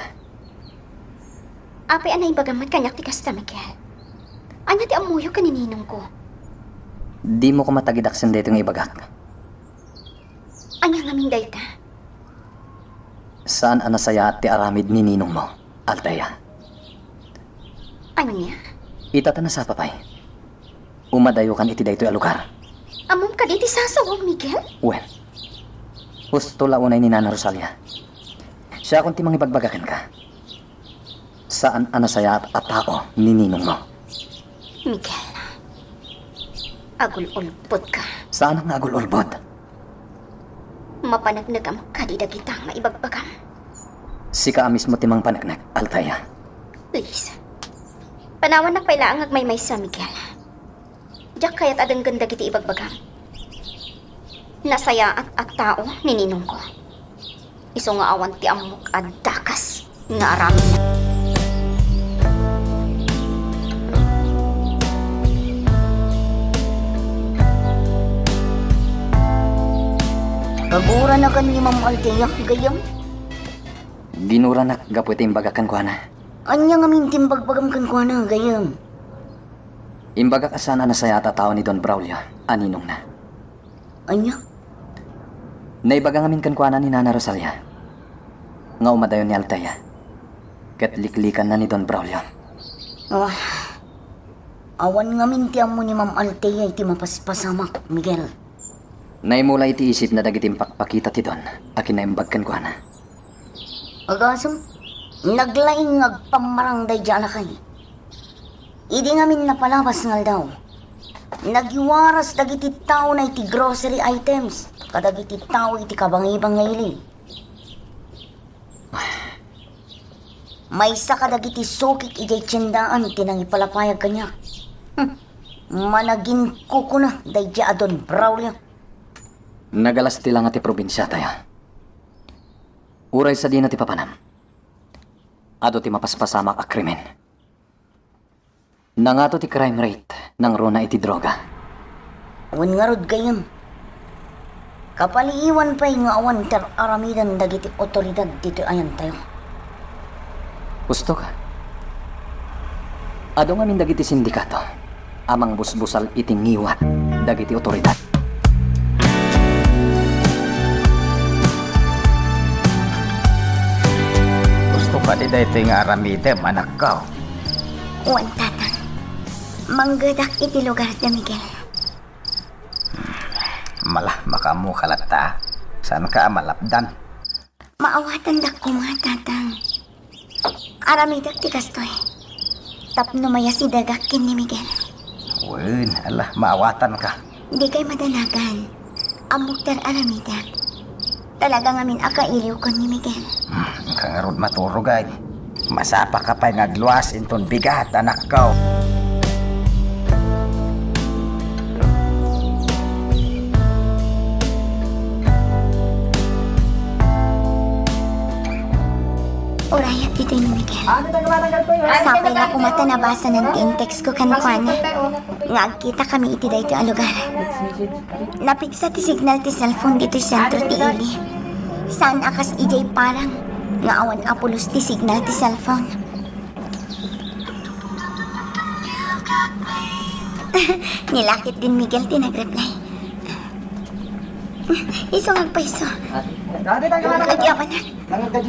Apay anay bagamat kanyak ti kasta, Miguel. Anya ti amuyo ka ni Ninong ko. Di mo ko matagidaksan dito ng ibagak. Anya ngaming dayta. Saan anasaya at ti aramid ni Ninong mo, Althea? Anya? Itata na sa papay. Umadayo kan iti daytoy a lugar. Amom ka di ti sasawag, Miguel? Well, gusto launay ni Nana Rosalia. Siya kung timang ibagbagakan ka. Saan anasaya at tao ni Ninong mo? Miguel. Agul-ulpot ka. Saan ang agul-ulbod? Mapanagnagam ka di dagitang maibagbagam. Si ka mismo timang panagnak, Althea. Please. Panawan na pailaang agmay-may sa Miguel. Diyak kaya't adang ganda kiti ibagbagam. Nasaya at tao ni Ninong ko. Iso nga awan ti amok at dakas nga arami na. Kagura na kan ni Ma'am Althea, gayam. Ginura na gapuit imbagakan ko na. Anya nga mintim bagbagam kan ko na, gayam. Imbagak asana nasaya at tao ni Don Braulio, aninong na. Anya? Naibaga ngamin kan kuana ni Nana Rosalia. Nga umadayon ni Althea. Kat liklikan na ni Don Braulio. Awan nga mintiam mo ni Ma'am Althea iti mapaspasamak, Miguel. Naimula iti isip na dagitim pakpakita ti Don. Akin na imbag kan kuana. Agasam, naglaing ngagpamarang day dyan kay. Idi ngamin napalabas ngal daw. Nagiwaras dagiti tao na iti grocery items. Kadagiti tao iti kabangibang ngayon. May isa kadagiti sukik ijay tiyendaan tinang ipalapayag kanya. Managin ko na day dya adon Braulio. Nagalas ti lang ati probinsya tayo. Uray sa di na ti papanam. Ado ti mapaspasamak a krimen. Nangato ti crime rate ng rona iti droga. Awan nga rod gayam. Kapaliiwan pa'y nga awan ter aramidan dagiti otoridad dito ayan tayo. Gusto ka? Ado nga min dagiti sindikato. Amang busbusal iti ngiwat dagiti otoridad. Gusto ka di dahito nga aramidem, anak ka. Uwan tatang. Manggadak iti lugar da Miguel. Malah makamu kalata. Saan ka malapdan? Maawatan dak ko mga tatang. Aramidak ti kastoy. Tapno maya si dagakin ni Miguel. Wen, alah, maawatan ka. Di kay madanagan. Amukter aramidak. Talaga ngamin akailiw ko ni Miguel. Kangarod maturugay. Masapa ka pa'y ngagluwas inton bigat, anak ka. Urayat dito ni Miguel. Sapay na kumata nabasa ng text ko kankwana. Ngagkita kami iti dayto a lugar. Napiksa ti signal ti cellphone dito sentro ti ili. Saan akas ijay parang nga awan apulos ti signal ti cellphone. Nilakit din Miguel ti nagreply. Iso magpaiso. Agyaman na.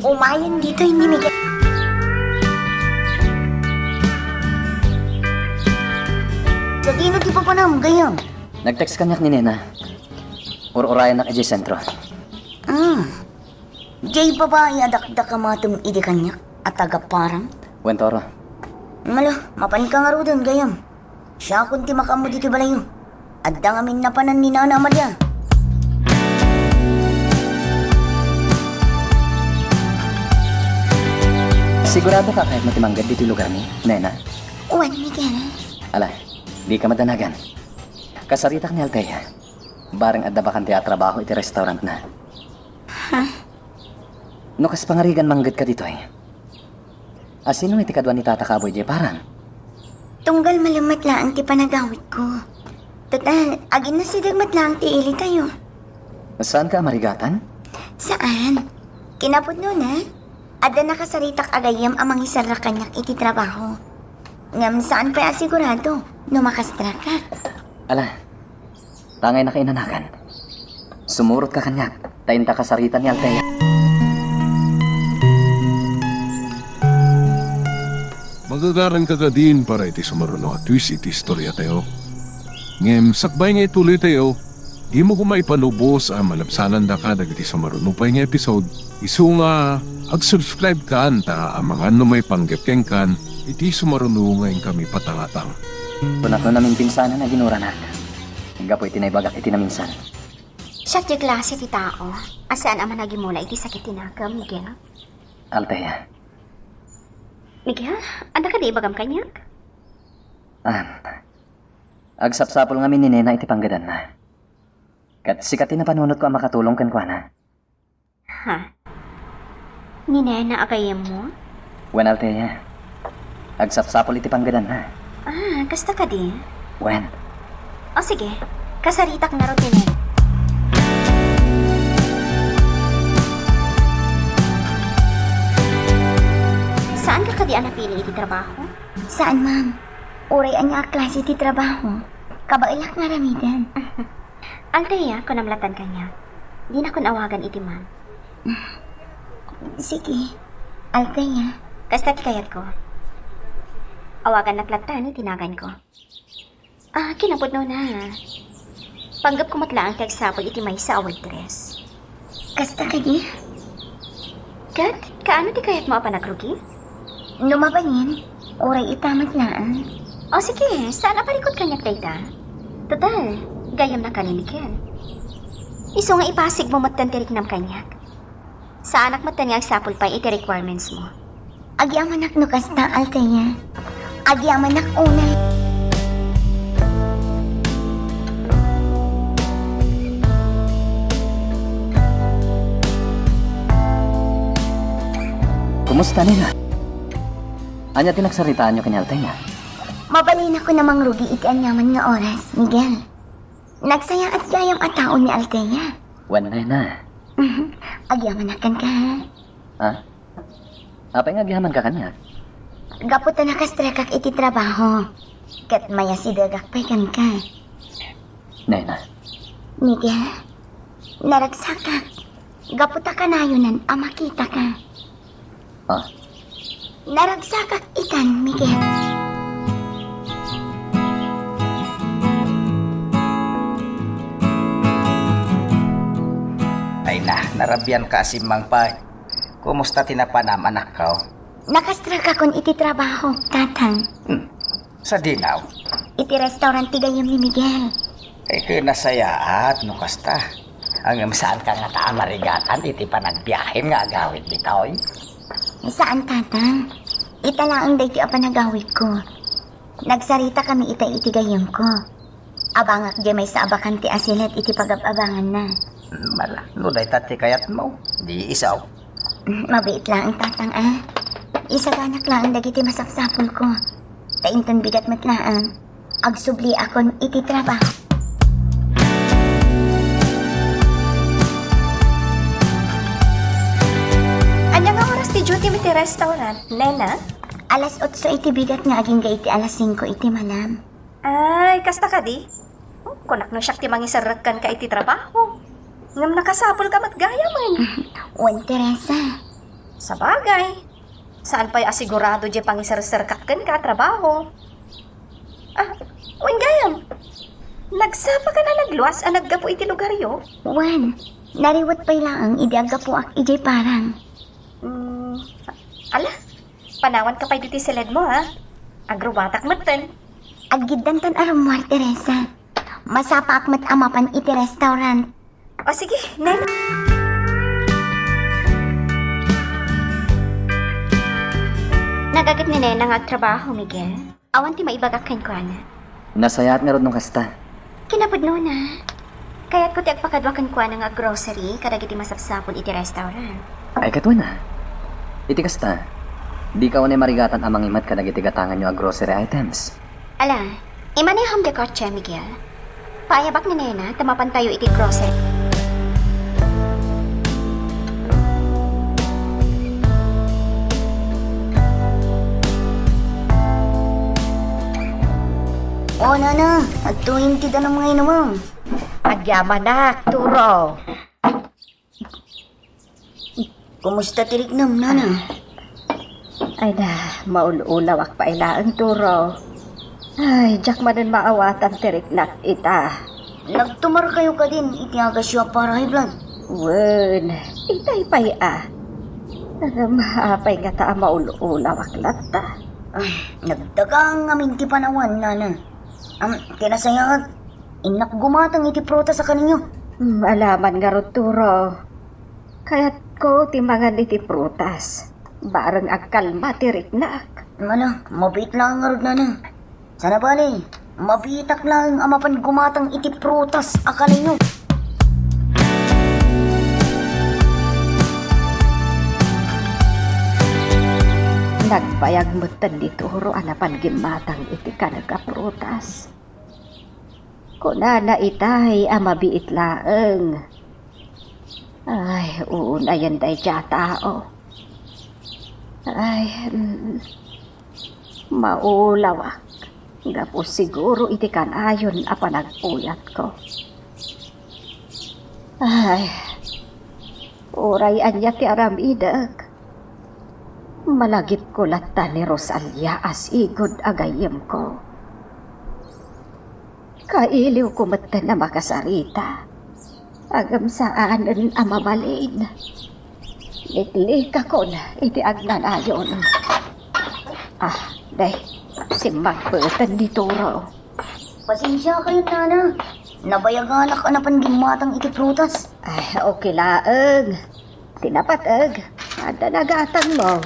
Umayan dito ni Miguel. Sa dino ti papanam, gayam. Nag-text kanyak ni Nena. Urayan na kay sentro. Jay babae adakdak ka matum idi kanyak at tagaparang. Wentoro. Malo, mapan ka nga rodon, gayam. Siya kunti makamu dito balayo. At dangamin na panan ni Nana Amalia. Sigurado ka kahit matimanggad dito lugar ni, Nena? Juan Miguel. Ala, di ka madanagan. Kasaritak ni Altea. Barang adda bakante at trabaho iti restaurant na. No kas pangarigan manggad ka dito eh. Asino iti kadwa ni Tata Kaboy di parang? Tunggal malamat lang ti panagawit ko. Total, agin na si Dagmat lang ti ili tayo. Saan ka marigatan? Saan? Kinapod nun Ada nakasaritak agayam amang isara kanyak iti trabaho. Ngam saan pa asigurado no makastra ka. Ala, tangay na kainanakan. Sumurot ka kanyak, tayin ta kasaritan ni Altea. Magagaran ka ka din para iti sumaruno at twist iti istorya tayo. Ngem, sakbay nga ituloy tayo, di mo kumay panubos ang malabsanan da ka dagiti sumaruno pa nga episode. Isu nga, ag-subscribe ka anta ang mga may panggapkeng kan, iti sumaruno ngayon kami patangatang. Tunat no namin pinsanan na ginuranak. Hingga po itinay-bagak itinaminsan. Siya ti klase ti tao. Asaan ama nagimula iti sakit tinakam, Miguel? Altea, Miguel, anda ka di bagam kanyak? agsapsapol nga ni Nena iti panggadan na. Kat sikatin na panunot ko ang makatulong kan kwa na. Ha? Ni Nena agayam mo? Wen Altea, agsapsapol iti panggadan na. Kasta ka di? Wen, O sige, kasaritak na rin ni Nena. Saan ka kadi napili iti trabaho? Saan, ma'am? Uray ang nga klase iti trabaho. Kabailak nga ramidan. Altea, kung namlatan ka niya, di na kun awagan iti ma'am. Sige, Altea. Kasta't kayat ko. Awagan naklatan, itinagan ko. Kinapod no na. Panggap ko matlaang kagsapol iti may sa away dress. Kasta ka di? Kat, kaano di kayat mo pa nagrugi? Lumabanin, oray itamat laan. O sige, saan aparikot kanyak dayta? Total, gayam na kaninikin. Iso nga ipasig mo matantirik nam kanyak. Sa anak matan nga agsapol pa iti requirements mo. Agyamanak no kasta, Altea. Agyamanak unay. kumusta nila? Anya tinagsaritaan nyo kanya Altea? Mabalin ako namang rugi iti anyaman nga oras, Miguel. Nagsaya at gayam at taon ni Altea. Wen Nena. Agyamanakan ka. Apay nga gihaman ka kanya? Gaputa na kastrekak iti trabaho. Kat maya si dagak pekan ka. Nena, Miguel, naragsakak. Gaputa ka na yunan, makita ka. Naragsakak ikan, Miguel. Ay na, narabyan ka si Mang Pa. Kumusta tinapanam anak ka? Nakastraka kon iti trabaho, tatang. Sa dinaw. Iti restaurant ti gayam ni Miguel. Ay kinasayaat, no kasta. Ang saan ka nga taamarigakan, iti panagbiyahin nga agawit bitaw. Saan, tatang? Italaang day ti apanagawit ko. Nagsarita kami iti gayam ko. Abangak di may sa abakan ti asilet iti pagababangan na. Mala, nuday tati kayat mo. Di isaw. Mabait lang ang tatang Isaganak lang ang dagiti masapsapol ko. Tainton bigat matlaan. Agsubli akon iti trabaho. Ano nga oras ti duty mo ti restaurant, Nena? Alas 8 iti bigat nga aging iti alas 5 iti malam. Ay, kasta ka di? Kunak no siyak ti mangisarakan ka iti trabaho. Ngam nakasapol ka matgaya man. Wan, Teresa. Sa bagay. Saan pa'y asigurado di pangisar-sarkakan ka trabaho? Wan gayam. Nagsapa ka na nagluwas ang naggapo iti lugaryo? Wan, nariwat pa'y laang idiagapo ak ijay parang. Ala, panawan ka pa'y diti silid mo Agrubatak matan. Aggidan tan arumwar, Teresa. Masapa ak mat amapan iti restaurant. O sige, Nena. Nagagat ni Nena nga trabaho, Miguel. Awan ti maibagakan ko na. Nasayat nga ron nung kasta. Kinapod no na. Kaya't ko ti agpakadwakan ko nga grocery kada iti masapsapon iti restaurant. Ay katwa na. Iti kasta. Di ka unay marigatan amang imat ka nagitigatangan nyo ang grocery items. Ala, imaneham de kotse, Miguel. Paayabak ni Nena, tamapan tayo iti grocery. O, Nana, at tuwing tida ng mga inamang. Agyaman na, Turo. Kumusta tiriknam, Nana? Ay na, maululawak pa ilaang Turo. Ay, jak manan maawatan tiriknak ita. Nagtumar kayo ka din, itiagas siya para high blood. Wen, itay pay Mahapay nga ta maululawak lata. Ay, nagdagang amin ti panawan, Nana. Kinasayat, inak gumatang iti prota sa kaninyo. Malaman nga ro, Turo. Kaya't ko timangan iti prutas. Barang agkalma tiriknak. Ano, mabit lang nga rod, Nana. Sana bali, mabitak lang amapan gumatang iti prutas a kaninyo. Nagbayag mo di Turo anapan gimatang iti kanagaprutas. Kuna na itay amabiit laeng. Ay, uunayan day siya tao. Ay, maulawak. Gapos siguro iti kanayon a panagpuyat ko. Ay, uray anya ti aramidag. Malagip ko lata ni Rosalia as igod agayem ko. Kailiw ko mata na makasarita. Agam saan ang amabalin. Liklika ko na iti agnanayon. Day, simagputan ni Turo. Pasensya kayo, Nana. Nabayaganak anapan gimatang iti prutas. Ay, okay laeng. Tinapatag. Ada nagatan mo.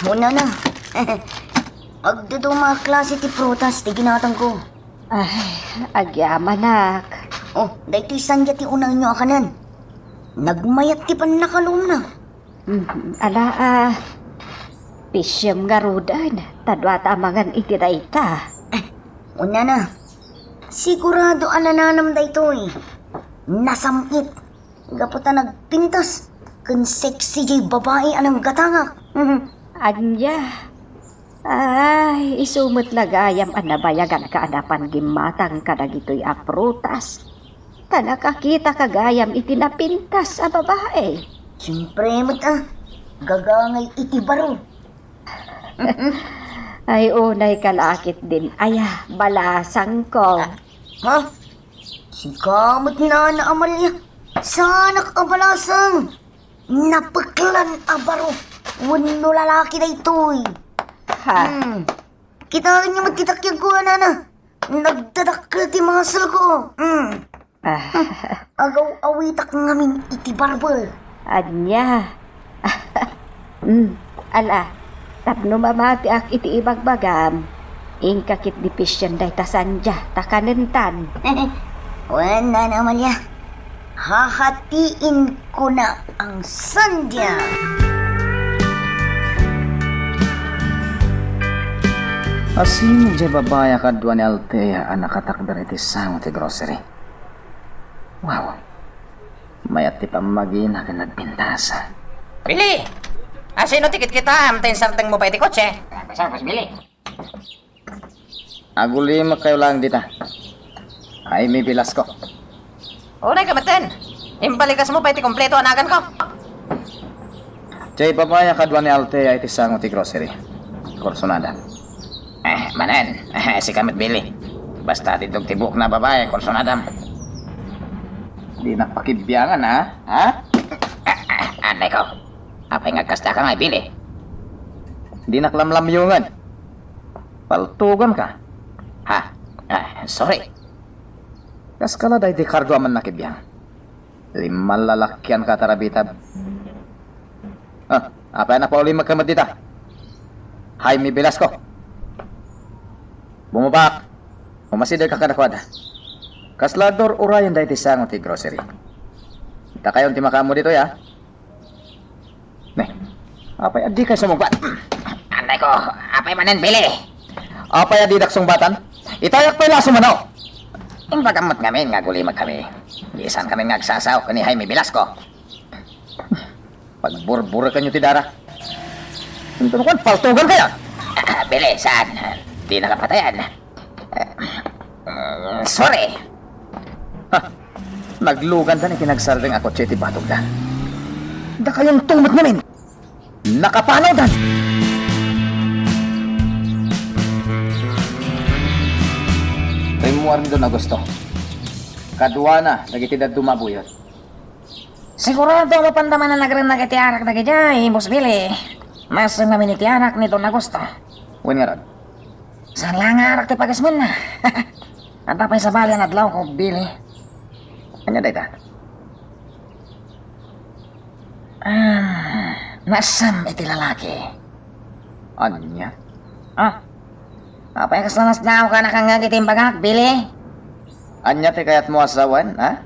Muna na. Agdado mga klase ti prutas ti ginatang ko. Ay, agyamanak. Oh, dahito isangya ti unang nyo akanan. Nagmayat ti pan nakalum na. Ala, pisyam nga rudan. Tadwa tamangan iti dayta. Una na. Sigurado anananam dayto eh. Nasamit. Gaputa nagpintas. Kun sexy jay babae anang gatangak. Anya. Ay, isumot lagayam anabayagan ka anapan gimatang kadagitoy a prutas. Tanakakita kagayam itinapintas a babae. Siyempre mo't gagangay iti baro. Ay, unay kalakit din. Aya, balasang ko. Ha? Si kamot na na Amalia. Sanak abalasang. Napaklan a baro. Wano lalaki na ito'y. Ha? Kita niyo magkitakyag ko, Nana. Nagdadakkel ti muscle ko. Agaw-awitak ngamin iti barbel. Anya. Ala, tapno mamati ak iti ibagbagam. Ingkakit di pisyan day tasanja, takanentan. Wala na, Amalia. Hahatiin ko na ang sandya. Asin di babaya kadwa ni Althea ang nakatakdar iti sango ti grocery. Wow. Mayat ti pamagina ka nagpintasa. Billy! Sino tikit kita? Amtayin sarteng mo pa iti kotse? Kasama, Billy. Agulima kayo lang dita. Ay may bilas ko. Unay ka maten. Imbalikas mo pa iti kompleto anagan ko. Jay babaya kadwa ni Althea iti sango ti grocery. Korsonada. Manan. Si Kamit Billy. Basta titog tibuk na babae, korsonadam. Di napakibiyangan, ha? Anay ko. Apay ngagkasta ka nga, Billy. Di naklamlamyungan. Paltugan ka. Ha? Sorry. Kas kala day di kardo aman nakibiyang. Lima lalakyan ka tarabitab. Apay na pa uli magkamad dita. Jaime Velasco. Bumabak. Umasiday ka kadakwada. Kaslador urayan dahil tisango ti grocery. Ita kayon ti makamo dito ya. Nih, apay adi kayo sumugbat. Anday ko, apay manen bili. Apay adi daksong batan. Itayak pa laso mano. Ang bagamot ngamin nga gulimag kami. Isan kami ngagsasaw kani Jaime Velasco. Pagburbura kanyo ti dara. Ito nakuan, paltugan kaya. Bili, saan? Di nakapatayan. Sorry. Naglugan da ni kinagsarding ako ti batog da. Da kayong tumot namin. Nakapanaw dan. Rimuar mi doon na gusto. Kadwa na, nagitidad dumabuyot. Sigurado mapandaman na nagrin na kitiarak na kajay, Boss Billy. Mas namin itiarak nito na gusto. Wen nga ron. Saan lang arak ti pagasmin na? At tapay sa bali ang adlaw ko, Billy. Anya day ta? Nasam iti lalaki. Anya? Ah, apay kaslanas daw ka nakangagitin bagak, Billy. Anya ti kayat mo asawan, ha?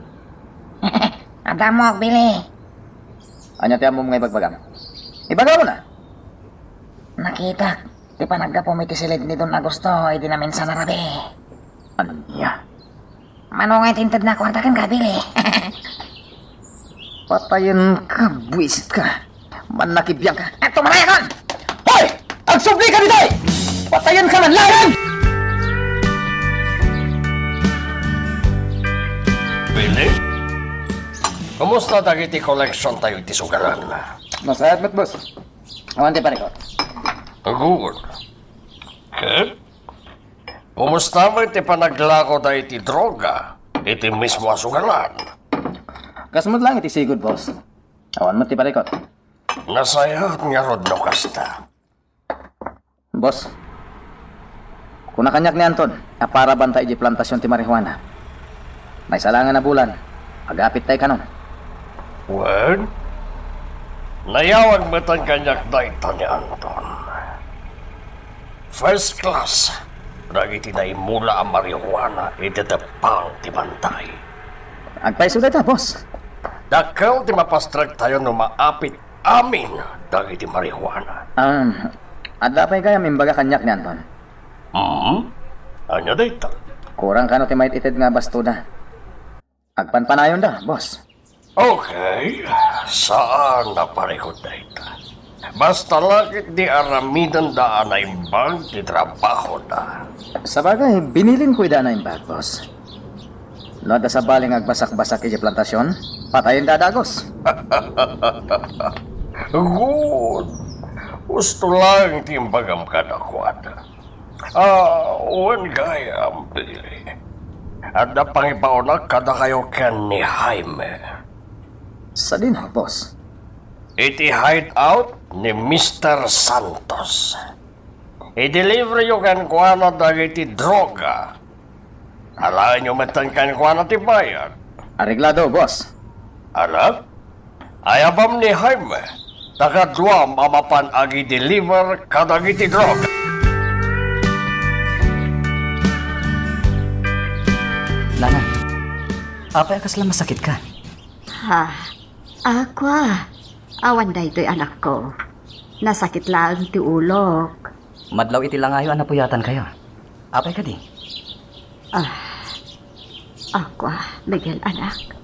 Anda mo, Billy. Anya ti among mga ibagbagam. Ibagaw mo na. Nakita, di pa nagkapumiti silid ni Don Agosto, hindi namin sa narabi. Anya? Manungay tintad na kwartakan ka, Billy. Patayan ka, buwisit ka. Manakibiyang ka. At tumalaya ka! Hoy! Agsubli ka dito! Patayan ka man lang! Billy? Kumusta dagiti collection tayo iti sugaran? Masayat mat, boss. Awante pa ko. Good. Okay. Kumusta mo iti panaglako tayo iti droga? Iti mismo sugaran? Kasmod lang iti sigod, boss. Awan mo ti parikot. Nasayat nga rod no kasta. Boss, kung nakanyak ni Anton, para bantay di plantasyon ti marihuana. May salangan na bulan. Agapit tayo kanon. Wen? Nayawag mo tan kanyak daita ni Anton. First class. Dagiti na imula ang marihuana iti tepang ti bantay. Agpaiso tayo, boss. Dakal ti mapastrag tayo no maapit amin dagiti marihuana. Adda pa'y kaya mimbaga kanyak ni Anton. Anya dayta? Kurang kano ti mait ited nga bastuda. Agpanpanayon da, boss. Okay, saan na parehod dayta? Basta lakit di aramidan daan na imbag di trabaho da. Sa bagay, binilin ko ida na yung bag, boss. No, da sa baling agbasak-basak iti plantasyon, patayin da dagos. Good. Gusto lang timbagam kadakwada. Uwan gaya ang pili. At na pangipaunak kada kayo ken ni Jaime. Sa din, boss. Iti hideout ni Mr. Santos. I-deliver yung kankwana dagiti droga. Alaan nyo matan kankwana ti bayan. Areglado, boss. Anak? Ayabam ni Jaime. Tagadwa mamapan agi deliver kadagiti droga. Lana, apay akas lang masakit ka. Ha, ako awan da ito'y anak ko. Nasakit lang ti ulok. Madlaw iti langayo anapuyatan kayo. Apay ka di? Ako, Miguel anak.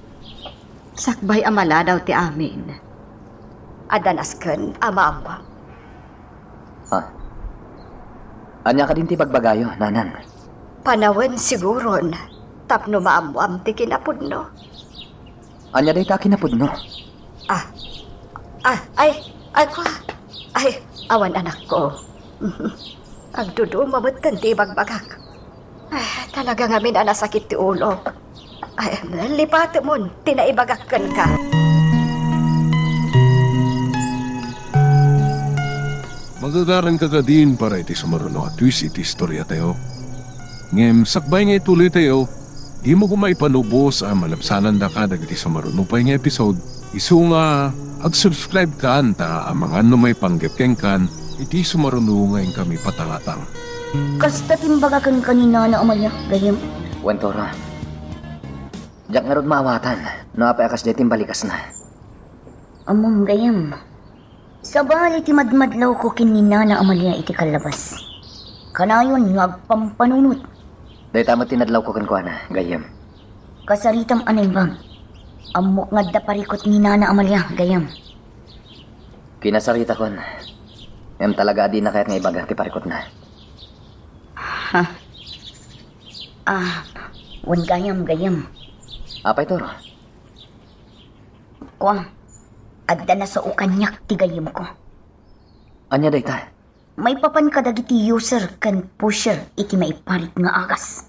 Sakbay amala daw ti amin. Adanasken amamba. Anya ka din ti bagbagayo, nanan. Panawen siguron. Tapno maamwam ti kinapudno. Anya day ta kinapudno. Ay, awan anak ko. Agdudo mamatan ti bagbagak. Ay, talaga ngamin anasakit ti ulo. Ay, lipat mo, tinaibagakan ka. Magagaran ka ka din para iti sumaruno at twist iti istorya tayo. Ngem, sakbay nga ituloy tayo, di mo kumay panubos ang malapsanan da ka dagiti sumaruno pa nga episode. Isu nga, ag-subscribe ka anta ang mga ano may panggepkeng kan, iti sumarunungayin kami patalatang. Kasta timbagakan kanina na Amalia, gayam. Wentoro. Diyak nga rod maawatan. No apay akas detim balikas na. Among gayam. Sa bali ti madmadlaw ko kinina na Amalia iti kalabas. Kanayon ngagpampanunot. Dahil tama tinadlaw ko kankwana, gayam. Kasaritam animbang. Amok nga daparikot ni Nana Amalia, gayam. Kinasarita kon. Em talaga di na kahit nga ibaga ti parikot na. Wan gayam. Apay toro. Kwa, adda na sa ukanyak ti gayam ko. Anya dayta? May papan kadagiti user kan pusher iti maiparit nga agas.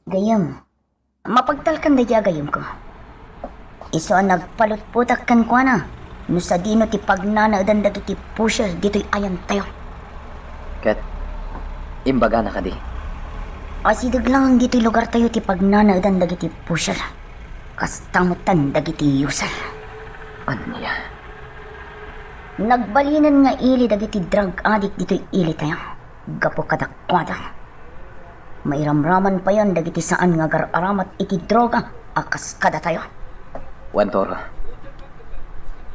Gayam, mapagtalkan da gayam ko. Iso ang nagpalutputak kan kwa na. No sa dino ti pagnanaadan dagiti pusher dito'y ayam tayo. Ket, imbaga na ka di. Asidag lang dito'y lugar tayo ti pagnanaadan dagiti pusher. Kastamutan dagiti user. Anya? Nagbalinan nga ili dagiti drug addict dito'y ili tayo. Gapo kadakwada. Mairamraman pa yan dagiti saan nga gararamat iti droga akas kada tayo. Wentoro.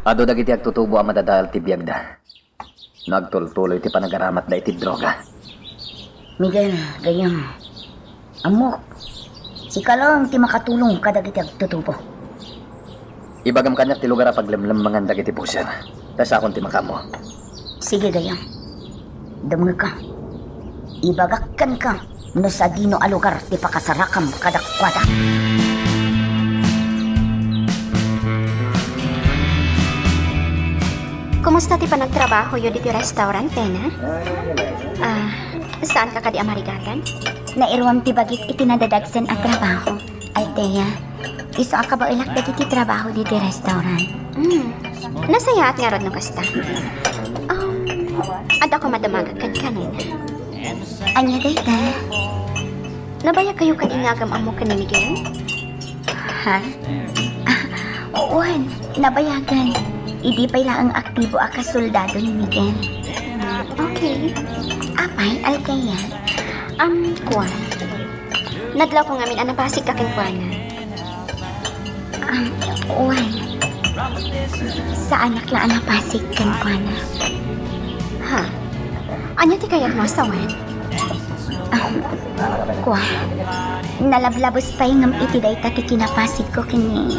Ado dagiti agtutubo ang madadal ti biyagda. Nagtultuloy ti panagaramat da iti droga. Miguel, gayam. Amok. Sika lang ti makatulong kadagiti agtutubo. Ibagam kanyak ti lugar a paglemlemangan dagiti puser. Tas akon ti makamo. Sige gayam. Damag ka. Ibagakkan ka no sa dino a lugar ti pakasarakam kadakwada. Kumusta ti panagtrabaho yo diti restaurant, Tena? Saan ka kadi amarigagan? Nairuam ti bagit itinadadagsan at trabaho. Altea, iso ka ba ilak dagiti trabaho diti restaurant? Nasayaat nga rod no kasta. Ada ko madamagakan kanina. Anya dayta? Nabaya kayo kadingagam amo ka ni Miguel? Ha? Uwan, nabayagan. Idi pa'y lang ang aktibo a kasoldado ni Miguel. Okay. Apay, Altea? Kuwan. Nadlaw ko ngamin anapasig ka kinkwana. Uwan. Sa anak lang anapasig kan kuana. Ha? Anya ti kayak mo asawan? Kwa, nalablabos pa yung iti dayta ti kinapasig ko kini.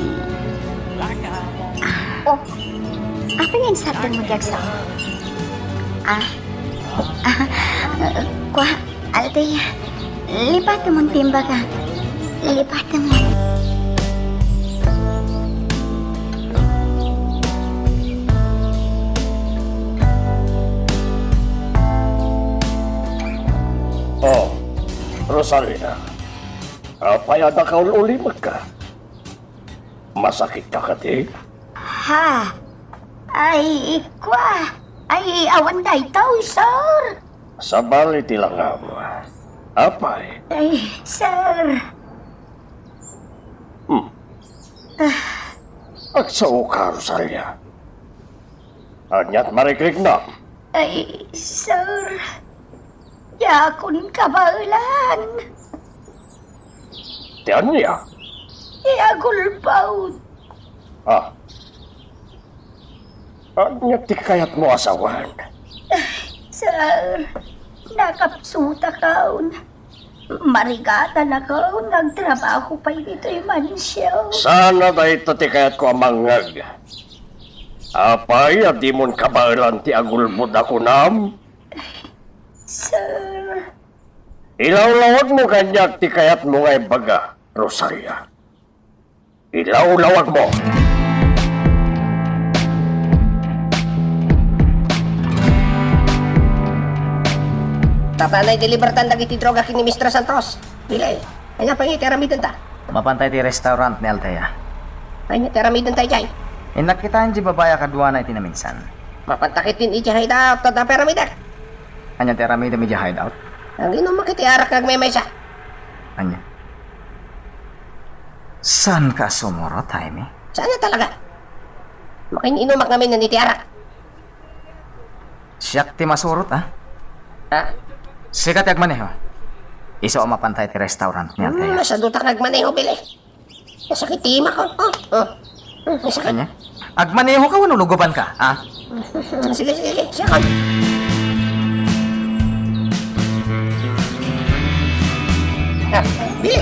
Apa nga sardan mo diagsa? Kwa, Altea, lipat mo timbaga. Lipat mo. Oh, Rosalina. Payada ka ulimag ka. Masakit ka kati? Ha? Ay, kwa. Ay, awan day tao, sir. Sa bali tilangam. Apay. Ay, sir. At sa uka, Rosalia. Anyat marikrik na. Ay, sir. Yakon kabaulan. Tiyan niya. Yagulpaut. Anyat ti kayat mo asawan. Sir, nakapsuta kaon. Marigata na kaon. Nagtrabaho pa dito'y mansyaw. Sana da ito ti kayat ko amangag. Apay, di mon kabailan ti agulbud ako nam. Sir. Ilaw-lawag mo kanyak ti kayat mo ngay baga, Rosalia. Ilaw-lawag mo. Tapanay delibertan dagiti droga kini Mr. Santos. Bilay. Ay nga pangi teramidan ta. Mapantay ti restaurant ni Altea. Ay nga teramidan tayo jay. Inakitaan di babaya kadwa na itinaminsan. Mapantakitin iti hideout ta piramida. Anya ti aramida medya hideout? Ang inom makitiarak kag may maysa. Anya? San ka sumuro, Taimi? Sana talaga. Makininumak namin ng itiarak. Siyak ti masurot, ha? Sikat yag maneho. Iso o mapantay ti restaurant ni Altea. Masado ta kagmaneho, Bili. Masakit tima ko. Masakit. Kanya? Agmaneho ka, wano luguban ka, ha? Sige. Siya. Bili.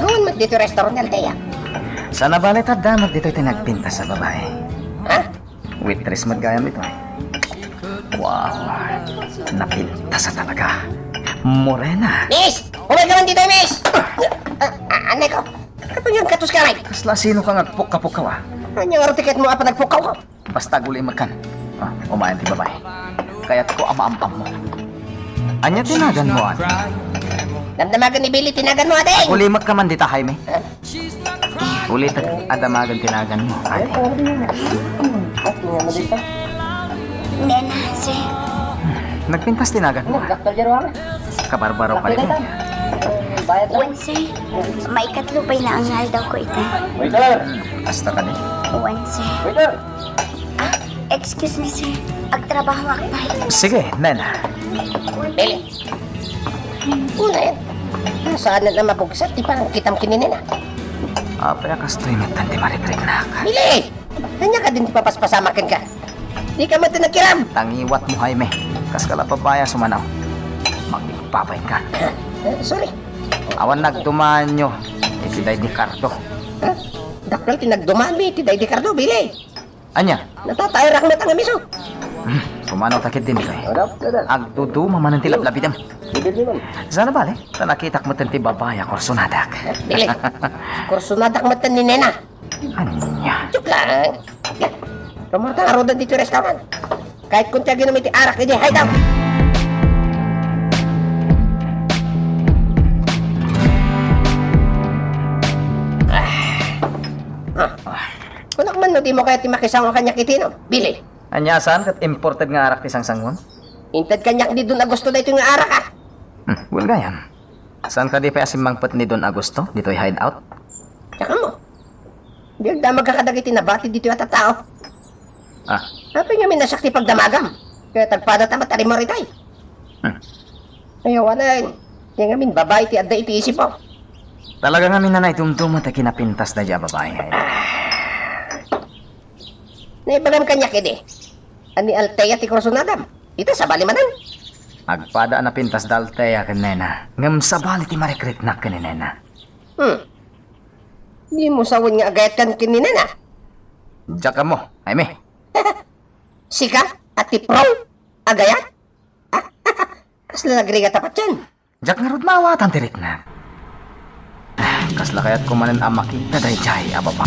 Noon mat dito restaurant ni Altea. Sana balit at damat dito'y tinagpinta sa babae. Ha? Waitress magayam ito eh. Wow, napinta sa talaga. Morena. Miss! Umay ka man dito, Miss! Anay ko. Kapag yung katus ka, Mike. Kasla sino ka ngagpuk-kapukaw, ha? Ano yung tiket mo apa nagpukaw ko? Basta guli makan. Umayan ti babae. Kaya't ko ama-ampam mo. Anya tinagan mo, ate? Damdamagan ni Billy, tinagan mo, ate! Ulimak ka man dita, Jaime. Ulit at adamagan tinagan mo, ate. Nena, sir. Nagpintas tinagan mo. Kabarbaro pa rin. Wan, sir. May katlupay na ang ngal daw ko ito. Hasta ka din. Wan, sir. Excuse me, sir. Agtrabaho akbay. Sige, nena. Billy. Una yan. Saan na mapugsat, di parang kitam kininin na. Apaya kastoy mitan di maritrik na ka. Billy! Kanya ka din di papaspasamakin ka. Di ka man nagkiram. Tangiwat mo, Jaime. Kas kala pabaya sumanaw. Magpapain ka. Sorry. Awan nagdumaan nyo. Itiday ni Cardo. Dakal tinagdumaan mi, tiday di kardo, Billy. Anya? Natatayrak mo tanga miso. Sumanaw takit din ito eh. Agdudu mamanan ti lablabidam. Sana bale, tanakitak mo ti babaya korsunadak. Billy, kursunadak mo ni Nena. Anya? Joke lang. Rumarta nga rodan dito restaurant. Kahit kung tiya ginamit arak, hindi hide out. Kunak man no, di mo kaya timakisang ang kanya kitino. Billy, Anya saan kat imported nga arak ti sangsangon? intad kanya di doon Agosto na ito nga arak ah. Well gayan. Saan ka di pa asimangpet ni Don Agosto? Dito'y hideout? Tsaka mo. Di agda magkakadagiti na bati dito yata tao. Apa nga minasakti pagdamagam. Kaya tagpada tama tali mo ritay. Ayaw na Kaya nga min babae ti adda iti isip mo. Talaga nga minanay tumtumat at kinapintas na dya babae. Naibagam kanya kede. Ani Altea ti Corsonadam. Ito sa balimanan. Agpada na pintas dalteya kan nena. Ngam sabali ti marekrit na kan nena. Di mo sawan nga agayat kan kininena. Diyak ka mo, Jaime. Sika at ti Pro. Agayat. Kasla nagriga tapat yan. Diyak nga rod mawatan tirik na. Kasla kaya't kumanan ang makita dahi jay ababa.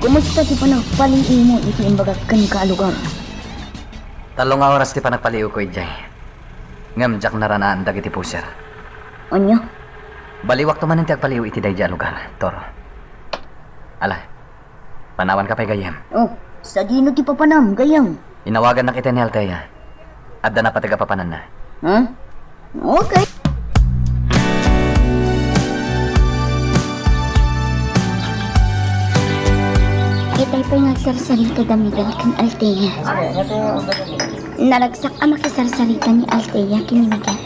Kumusta ti panagpaliin mo iti imbagakan ka lugar? 3 oras ti panagpaliw ko jay. Ngam diyak naranaan dagiti puser. Anya? Baliwak to man ti agpaliw iti dahi jay lugar, Toro. Ala, panawan ka pa'y gayem. Oh, sa dino ti papanam, gayang. Inawagan na kita ni Altea. Adda na patiga papanan na. Okay. Itay pa'y nagsarsarita damigan kan Altea. Naragsak ang makisarsarita ni Altea kini Miguel.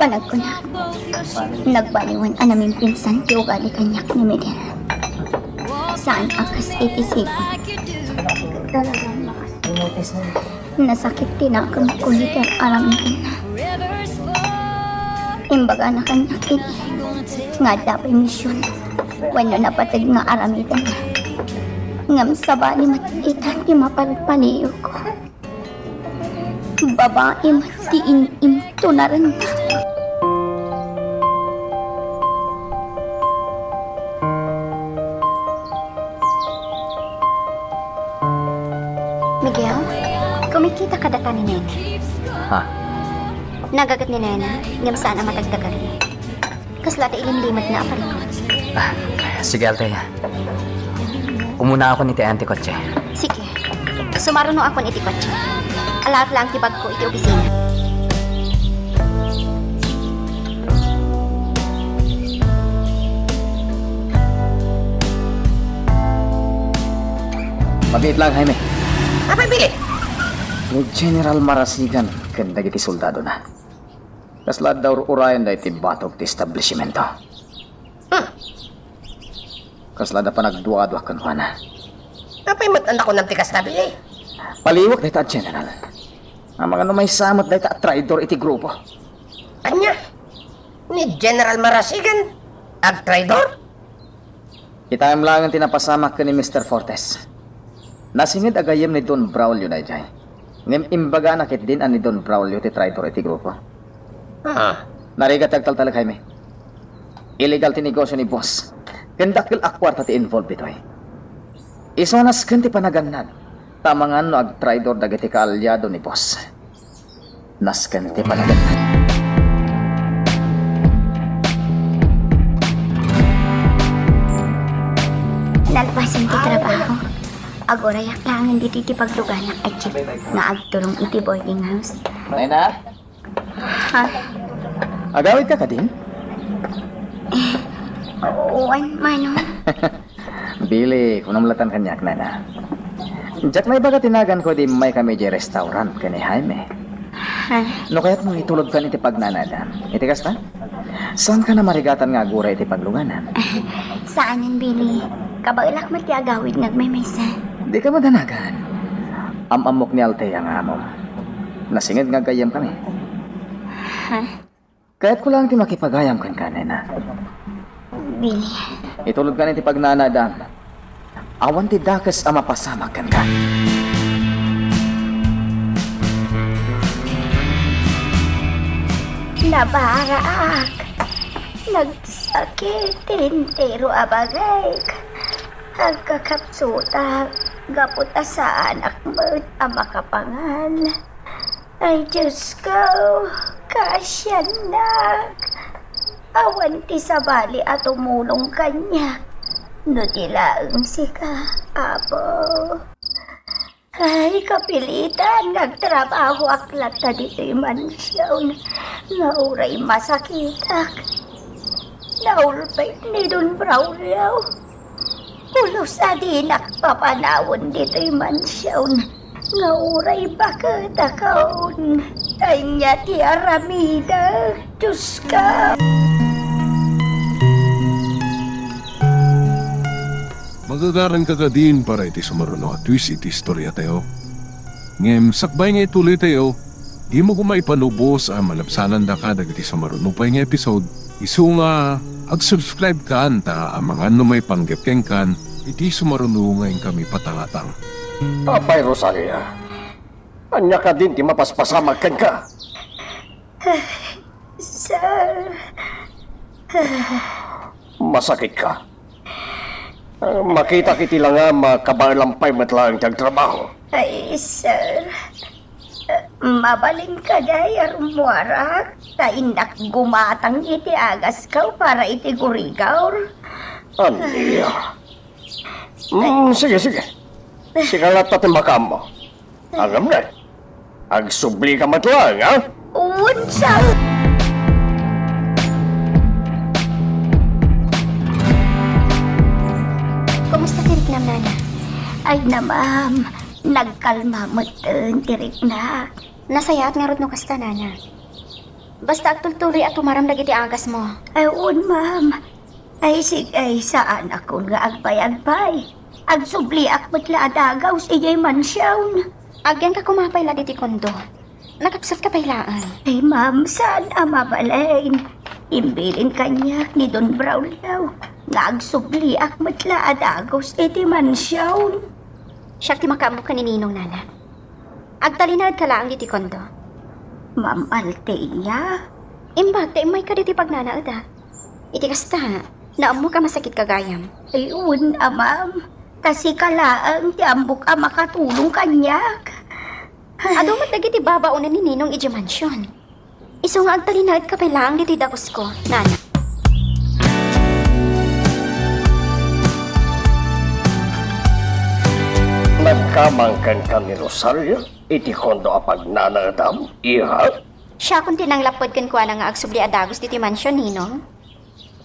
Palag ko na. Nagbaliwan ang naming pinsan ti ugali kanyak ni Miguel. Saan ang kasipisipi? Talagang makas. Nasakit tinakam ko ni Ter Aramitin. Imbaga na kanyak ini. Nga dapat misyon. Wano napatid nga aramitan na. Ngam sabali matiitan di mapalpaliyo ko. Babae matiin tunaran na. Miguel, kumikita ka data ni Nena. Ha? Nagagat ni Nena, ngam saan ang matagdagari. Kaslata ilimlimat na aparikot. Sige, Altea. Umuna ako ni ti Auntie Kotse. Sige, sumaruno ako ni Tikotche. Alat lang tibag ko iti opisina. Mabit lang, Jaime. Apay bili? Ni General Marasigan, kanda iti soldado na. Kaslad daw urayan da iti batog ti establishmento. Kaslad da pa nagduwa-duwa kanwana. Apay matan ako ng tikas na bili? Paliwak da ita, General. Ang mga may samot da ita traidor iti grupo. Anya? Ni General Marasigan? Ag traidor? Itayam lang ang tinapasamak ka ni Mr. Fortes. Nasingid agayem ni Don Braulio na ijay. Ngem imbaga nakit din ani Don Braulio ti traidor iti grupo. Narigat agtaltalag, Jaime. Illegal ti negosyo ni boss. Kendakil akwarta ti involved ito'y. Isonas kan ti panagannan. Tamangan no ag traidor dagiti kaalyado ni boss. Naskan ti panagannan. Nalpasan ti trabaho. Agorayak lang hindi ti pagluganak at jeep na agturong iti boarding house. Nena, Ha? agawid ka ka din? Uwan, Manong. Bili, kung namlatan kanyak, Nena. Jack na ibaga tinagan ko di may kami di restaurant ka ni Jaime. Ha? No kaya't mo itulog ka niti pagnanadan. Iti kasta? Saan ka na marigatan nga agura iti pagluganan? Saan ang Billy? Kabailak mati agawid nagmaymaysa. Di ka madanagan. Amok ni Altea nga amom. Nasingid nga gayam kami. Ha? Kaya't ko lang ti makipagayam kan ka, Nena. Billy. Itulog ka niti pagnanadan. Awan ti dakas ang mapasamak kan ka. Nabaraak. Nagsakitin pero abagay. Agkakapsuta. Gaputa sa anak mo ang makapangan. Ay Diyos ko. Kasyanak. Awan ti sabali at umulong kanya. No tilaang sika, apo. Ay, kapilitan, nagtrabaho aklat na dito'y mansyon. Nauray masakitak. Naulpay ni Don Braulio. Ulos na dinak papanawon dito'y mansyon. Nauray bakit akaon. Ay niya ti Aramida. Diyos ka. Magagaran ka ka din para iti sumaruno at twist iti istorya tayo. Ngem, sakbay nga ituloy tayo, di mo kumay panubos ang malapsanan da ka iti sumaruno pa nga episode. Isu nga, ag-subscribe ka anta ang mga may panggepkeng kan, iti sumaruno ngayon kami patangatang. Apay Rosalia, anya ka din ti mapaspasamag kan ka. Sir. Masakit ka. Makita kiti lang nga makabalampay matlang tagtrabaho. Ay, sir. Mabalin ka day arumwarak. Taindak gumatang iti agas ka para iti gurigaw. Aniya. Sige, sige. Sikalat pati makam mo. Alam na. Agsubli ka matlang, ha? Unsa? Kumusta tirik na, Nana? Ay na, ma'am. Nagkalma mo tirik na. Nasayat nga rod no kasta, Nana. Basta agtultuloy at tumaram na giti agas mo. Ay, ma'am. Ay, sige, saan ako nga agpay-agpay. Agsubli akmat la adagaw sa iyay mansyawn. Agyan ka kumapay la diti kondo. Nakapsat ka pailaan. Ay, ma'am, saan amabalain? Imbilin kanya ni Don Braulio. Nagsubli akmat la adagaw sa iti mansyawn. Siya ti makamok ka ni Ninong, Nana. Agtalinad ka lang diti kondo. Ma'am Altea? Imbag, taimay ka diti pagnanaad, ha? Iti kasta, naamo ka masakit kagayam. Ay, ma'am. Kasi kalaang ti ambok a makatulong kanyak. Ado mat dagiti babaon ni Ninong iti mansyon. Iso nga agtalinad ka lang diti dakos ko, Nana. Nagkamangkan ka ni Rosario, iti kondo apag nanadam, iha? Siya kung tinanglapod kan kuha nga agsubli adagos diti mansyon, Ninong.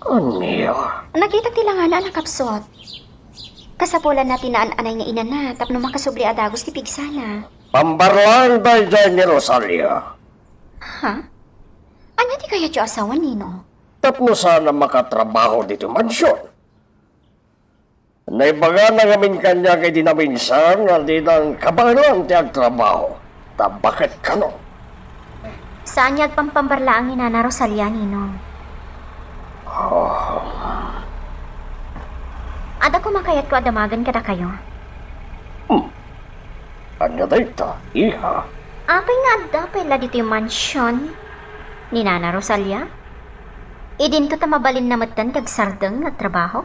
Aniya. Nakita ti lang nga na nakapsot. Kasapulan natin na anay nga inana, tapno makasubli adagos ti pigsana. Pambarlang day dyan ni Rosalia. Ha? Anya ti kaya ti asawa nino? Tapno sana makatrabaho dito mansyon. Naibaga na ngamin kanya kay dinaminsan nga di nang kabalan ti agtrabaho. Ta bakit kano? Saan niya agpampambarla ang inana Rosalia nino? Ada ko makayat ko adamagan kada kayo. Anya dayta, iha. Apay nga adda pala dito yung mansyon ni Nana Rosalia? Idin to ta mabalin na matan kag sardeng nga trabaho?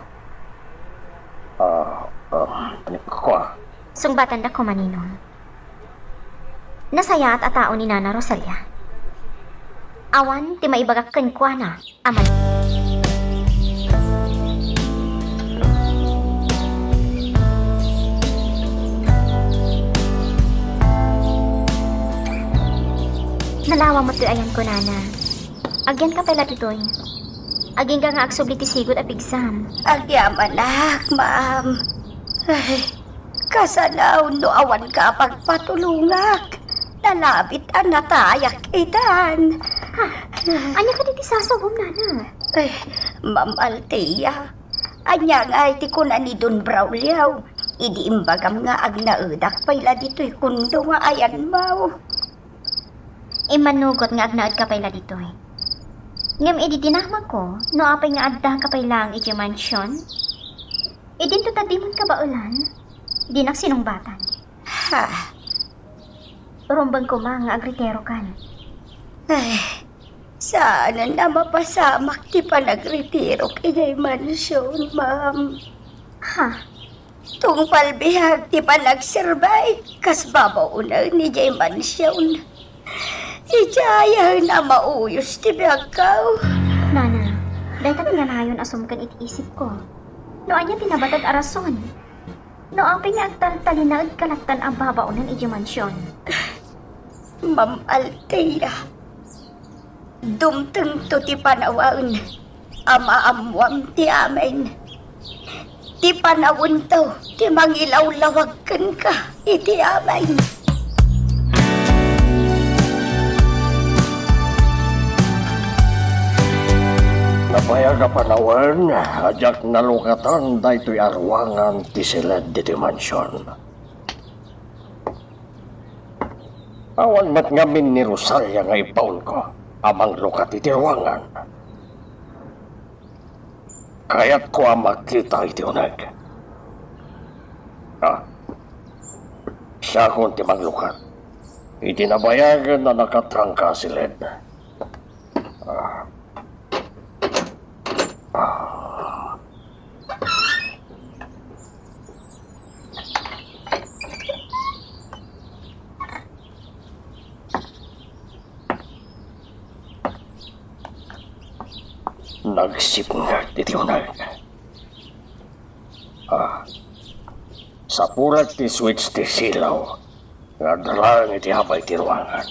Ano ko? Sungbatan da ko maninon. Nasaya at atao ni Nana Rosalia. Awan ti maibagak ken kuana aman. Nalawa mo ti ayan ko, Nana. Agyan ka pala titoy. Aging ka nga agsubli ti sigod a pigsam. Agyam anak, ma'am. Ay, kasanaw no awan ka pagpatulungak. Nalabit ang natayak itan. Anya ka di sasawom, Nana. Ay, Ma'am Althea. Anya nga iti ko na ni Don Braulio. Idi imbagam nga ag naudak payla dito'y kundo nga ayan mau. Imanugot nga agnaad ka payla ditoy. Ngam idi dinahma ko, no apay nga adda ka payla ang iti mansyon. Idin to tadimon ka baulan. Di sinungbatan. Ha? Rumbang ko nga agritero kan. Ay, sana na mapasamak ti panagretiro kaya'y mansyon, ma'am. Ha? Tungpal bihag ti panagsirbay, kas babaw na ni jay mansyon. Ijaya na mauyos ti biyagaw. Nana, dahil ka nga nayon asumkan iti isip ko. No anya pinabatag arason. No apay nga agtaltalinaad kalaktan ang babaunan iti mansyon. Ma'am Althea, dumteng to ti panawon, amaamuam ti amin. Ti panawon to, ti mangilaw-lawagkan ka, iti amin. Napayag ka panawan, ajak nalukatan daytoy arwangan ti silad diti mansyon. Awan mat ngamin ni Rosalia nga ipaun ko, amang lukat iti arwangan. Kaya't ko ang makita iti unag. Siya kung ti maglukat. Iti nabayagan na nakatrangka silad. Nagsipngat iti unag. Sa purat ti switch ti silaw, nga dalang iti habay ti ruangan.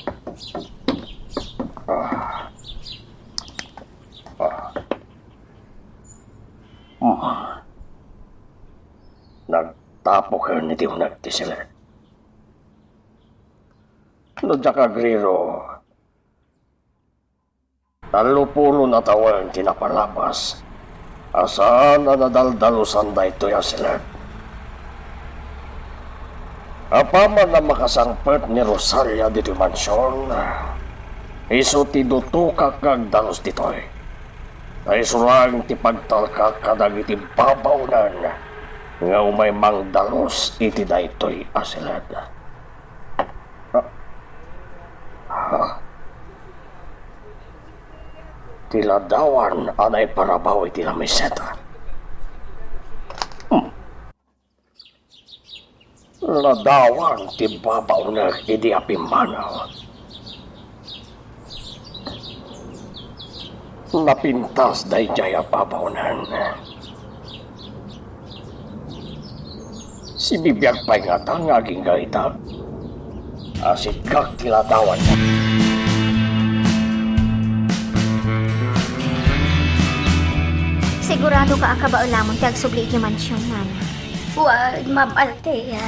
Nagtapo ka niti unag ti sila. No jakagriro, talupulo na tawan tinapalapas. Asaan na nadaldalusan da ito ya sila. Apaman na makasangpet ni Rosalia dito mansyon, iso ti dutukak kag dalos ditoy. Ay surang ti pagtalka kadag iti babaunan, nga umay mang dalos iti da ito'y asilad. Tiladawan anay parabaw iti lamiseta. Ladawan ti babaw na iti apimanaw. Napintas day jaya babawnan. Si bibiyag pa'y nga tangaging gaitag. Asit kag tiladawan niya. Sigurado ka ang kabaulamon ti agsubli iti mansyon, Nana. Wag, Ma'am Althea.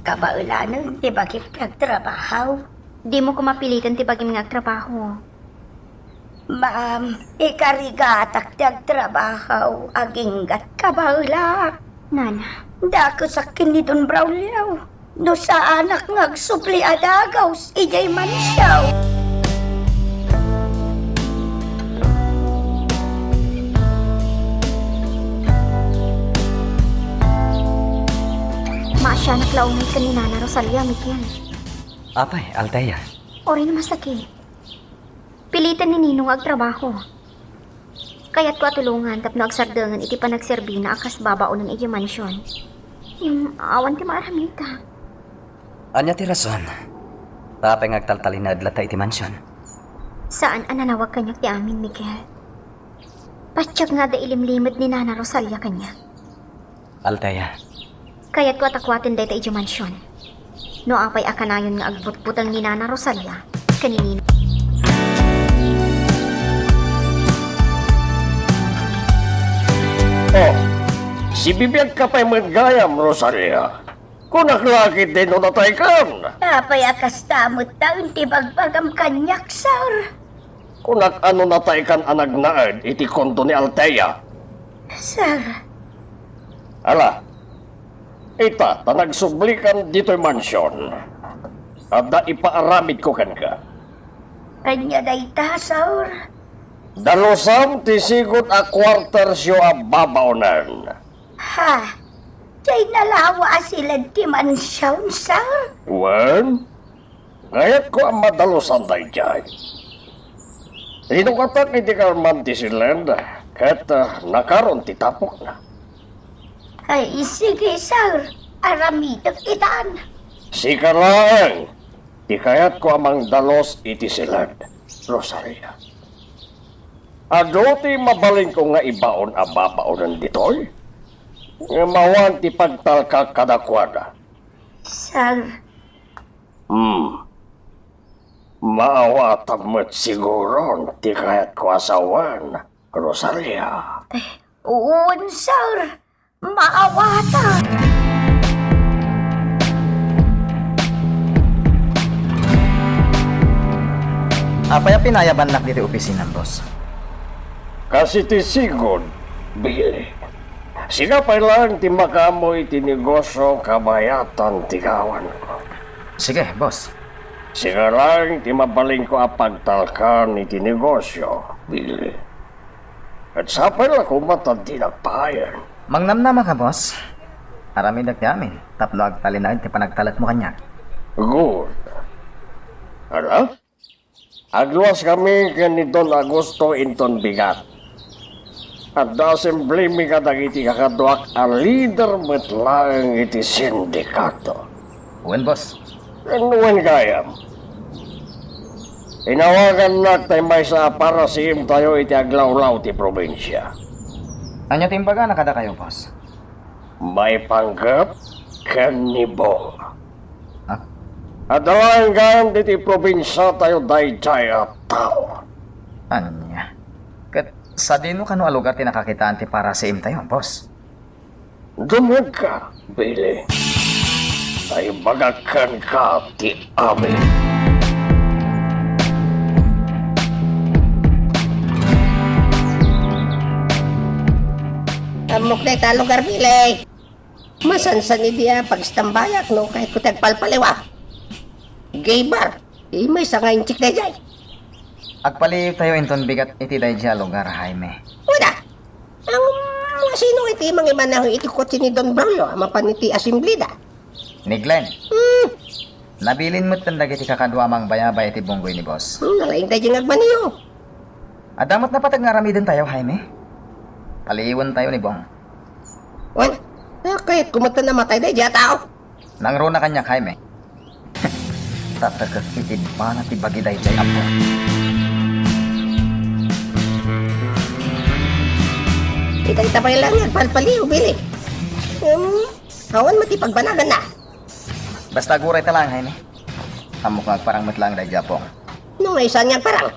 Kabaulanan, di bakit kagtrabaho? Di mo ko mapilitan ti bagim nga trabaho. Ma'am, ikarigatak trabaho aginggat kabaula. Nana. Dako sa kinidon Braulio. No sa anak ngagsupli adagaw, ijay man siyaw. Maasya naklaunay ka ni Nana Rosalia, Miguel. Apay, Althea. Ori na masakit. Pilitan ni Ninong agtrabaho. Kaya't ko atulungan tapno agsardangan iti panagserbi na akas babaon ng iti mansyon. Yung awan ti maaramita. Anya ti rason. Tapay ngagtaltalin na adlata iti mansyon. Saan ananawag kanya ti amin, Miguel? Patsyag nga da ilimlimit ni Nana Rosalia kanya. Althea, Kaya't ko atakwatin day ta iti mansyon. No apay akanayon nga agbutbutang ni Nana Rosalia kaninin. Oh, si bibiyag ka pa'y magayam, Rosalia. Kung naklakit din o natay kan. Apay akas tamot taon ti bagbagam kanyak, sir. Kung ano natay kan anagnaan, iti konto ni Althea. Sir, Ala, ita, tanagsublikan dito'y mansyon. At da ipaaramid ko kan ka. kanya day ta, sir. Dalosam ti sigot a quarter syo a babaonan. Ha? Jay nalawa sila ti mansyon, sir. Wen? Ngayat ko ang madalosan tayo dyan. Inukatak iti karman ti silend, kat nakaroon ti tapok na. Ay, sige, sir. Aramidag itan. Sikaraang, ti kayat ko amang dalos iti silend, Rosaria. Ado ti mabaling ko nga ibaon a babaonan ditoy? Nga mawan ti pagtalka kadakwada. Sir, Maawa tamat siguro ti kayat ko asawan, Rosaria. uun, sir. Maawata. Apay pinayaban nak dito opisina, boss. Kasi ti sigod, Billy. Siga pa lang ti makamoy ti negosyo kabayatan ti kawan ko. Sige, boss. Siga lang ti mabaling ko a pagtalkan iti negosyo, Billy. At sapay lang kung matandi nagpahayan. Mangnamnama ka, boss. Arami nagdamin. Tapno agtalinaid ti panagtalat mo kanya. Good. Ala? Agluwas kami kan ni Don Augusto Inton Bigat. At da assembly mi kadagiti kakaduak a leader met lang iti sindikato. Uwan, boss. Anuan kayam? Inawagan na tayo may sa para siim tayo iti aglawlaw ti probinsya. Anya timbaga nakada kayo, boss. May panggap kanibong. Ha? At dalawang gayam diti probinsya tayo dayjay at tao. Anya? Kat sa dino kano alugar ti nakakitaan ti para sa tayo, boss. Dumag ka, Billy. Tayo bagakan ka ti amin. Amok na ita lugar bilay. Masansan ni dia pagstambayak no kahit kutag palpaliwa. Gay bar. May sangayin chik na jay. Agpaliw tayo inton bigat iti dayja lugar, Jaime. Wala. Ang mga sino iti mga imanang iti kotse ni Don Braulio ang mapaniti asimblida. Ni Glenn. Nabilin mo't tandag iti kakadwa mang bayabay iti bunggoy ni boss. Nalaing tayo yung agmaniyo. Adamot na patag nga ramidin tayo, Jaime. Paliwan tayo ni Bong. Wala. Kahit kumata na matay na dyan tao. Nangro na kanya, Jaime. Tatagak iti ba na ti bagi dayjay apo. Kita pa lang yan, palpaliw, Billy. Hawan mati pagbanagan na. Basta guray ta lang, Jaime. Amok nga parang matlang dayja po. Nung isa niyan parang.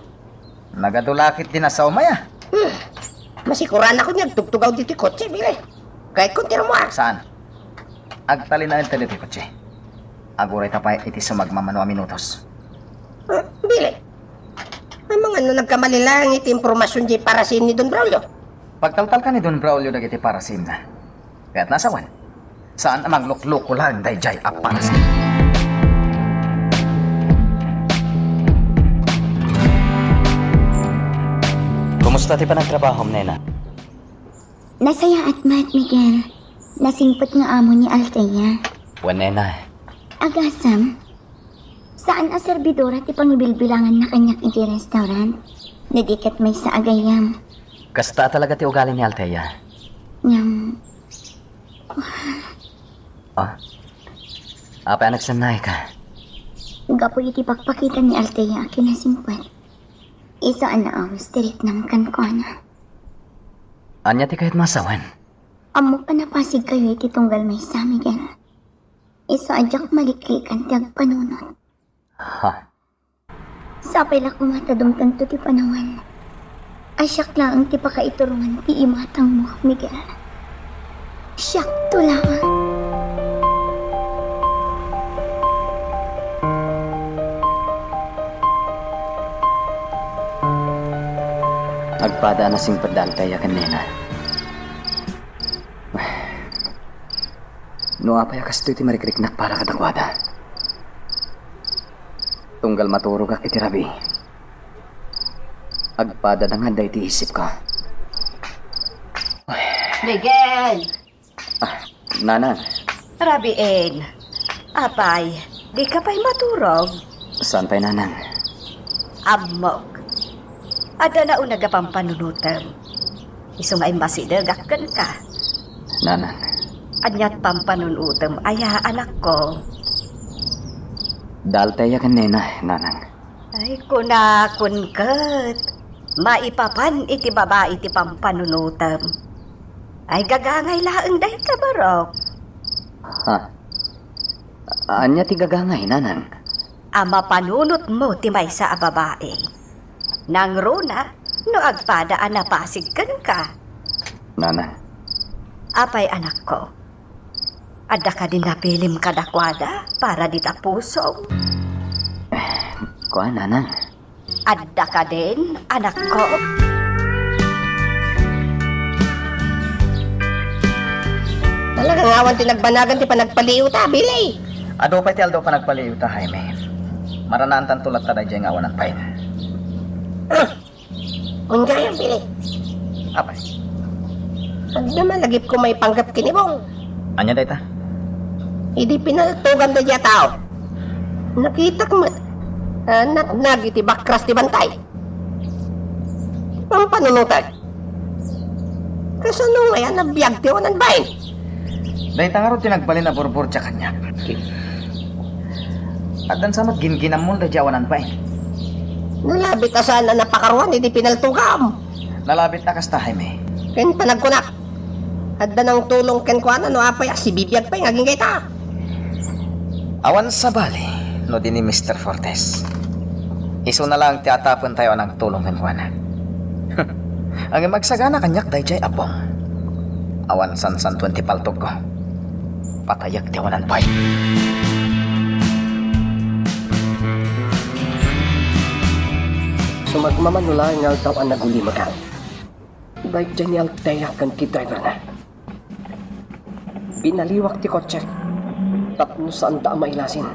Nagadulakit din na sa umaya. Masikuran ako niyan, tugtugaw dito kotse, Billy. Kahit kung tira mo Saan? Agtalin na ito dito, kotse. Aguray tapay iti sumagmamano a minutos. Bili. Ang mga nagkamali lang iti impormasyon di para sa ni Don Braulio. Pagtaltal ka ni Don Braulio dagiti parasin na. Kaya't nasawan. Saan amang lukluk ko lang dayjay a parasin? Kumusta ti pa nagtrabaho, nena? Nasaya at Matt Miguel. Nasingpot nga amo ni Althea. Wan, nena. Agasam, saan a servidora ti pangibilbilangan na kanyak iti restaurant? Nadikat may sa agayam. Kasta talaga ti ugali ni Althea. Ngam, Apa nagsanay ka? gapo iti pagpakita ni Althea kinasingpot. Isa na awas tirik ng kankona. Anya ti kahit masawan. Amo pa napasig kayo iti tunggal may sa Miguel. Isa adyak maliklikan ti agpanunot. Ha? Sapay la kumatadong tanto ti panawan. Asyak lang ti pakaiturungan ti imatang mo, Miguel. Siyak to lang. Agpada na sing padal kaya kanina. No apay kasto iti marikriknak para kadakwada. Tunggal maturog ak iti rabi. Agpada na nga day ti isip ko. Miguel! Nanang, Rabiin. Apay, di ka pa'y maturog. saan pa'y nanang? Amok. Ada na unaga pang panunutan. Isungay masidagakan ka. Nanang, Anyat pang panunutan aya anak ko. dal tayo kanina, nanang. Ay kunakun kat. Maipapan iti babae iti pampanunutan. Ay gagangay laang day ka barok. Ha? Anya ti gagangay, nanang? Ama panunot mo ti may sa babae. Nang runa, no agpadaan na pasigkan ka. Nanang, Apay anak ko. Adda ka din napilim kadakwada para di tapusong. kuha, nanang. Adda ka din, anak ko. Talagang awan tinagbanagan ti panagpaliw ta, Bili. Ado pa ti aldo pa nagpaliw ta, Jaime. Maranaan tan tulat ta dayjay nga awan ang pain. Unggay ang Bili. Apay, Ang naman lagip ko may panggap kinibong. anya day ta? Hindi pinaltugan na diya tao. Nakita ko nag iti bakras ti bantay. Ang panunutan. Kasano ngayon nabiyag ti unan bain? Day ta nga ro tinagbalin na burbur tsa kanyak. At dan samat ginginam mo dayjay awan ang pain. Nalabit na sana napakaruan, hindi pinaltugam. Nalabit na kasta, Jaime. Ken panagkunak. Adda ng tulong ken kuana no apay si bibiyag pay ngaging kita. Awan sa bali, no din ni Mr. Fortes. Iso na lang tiatapon tayo ng tulong ng kuwana. Ang magsagana kanyak dayjay apong. Awan san 20 paltog ko. Patayak tiwanan pay. Sumagmamanula nga daw ang naguli magang. Dahil dyan yung tayakan ki driver na. Pinaliwak ti kotse. Tapno saan da mailasin.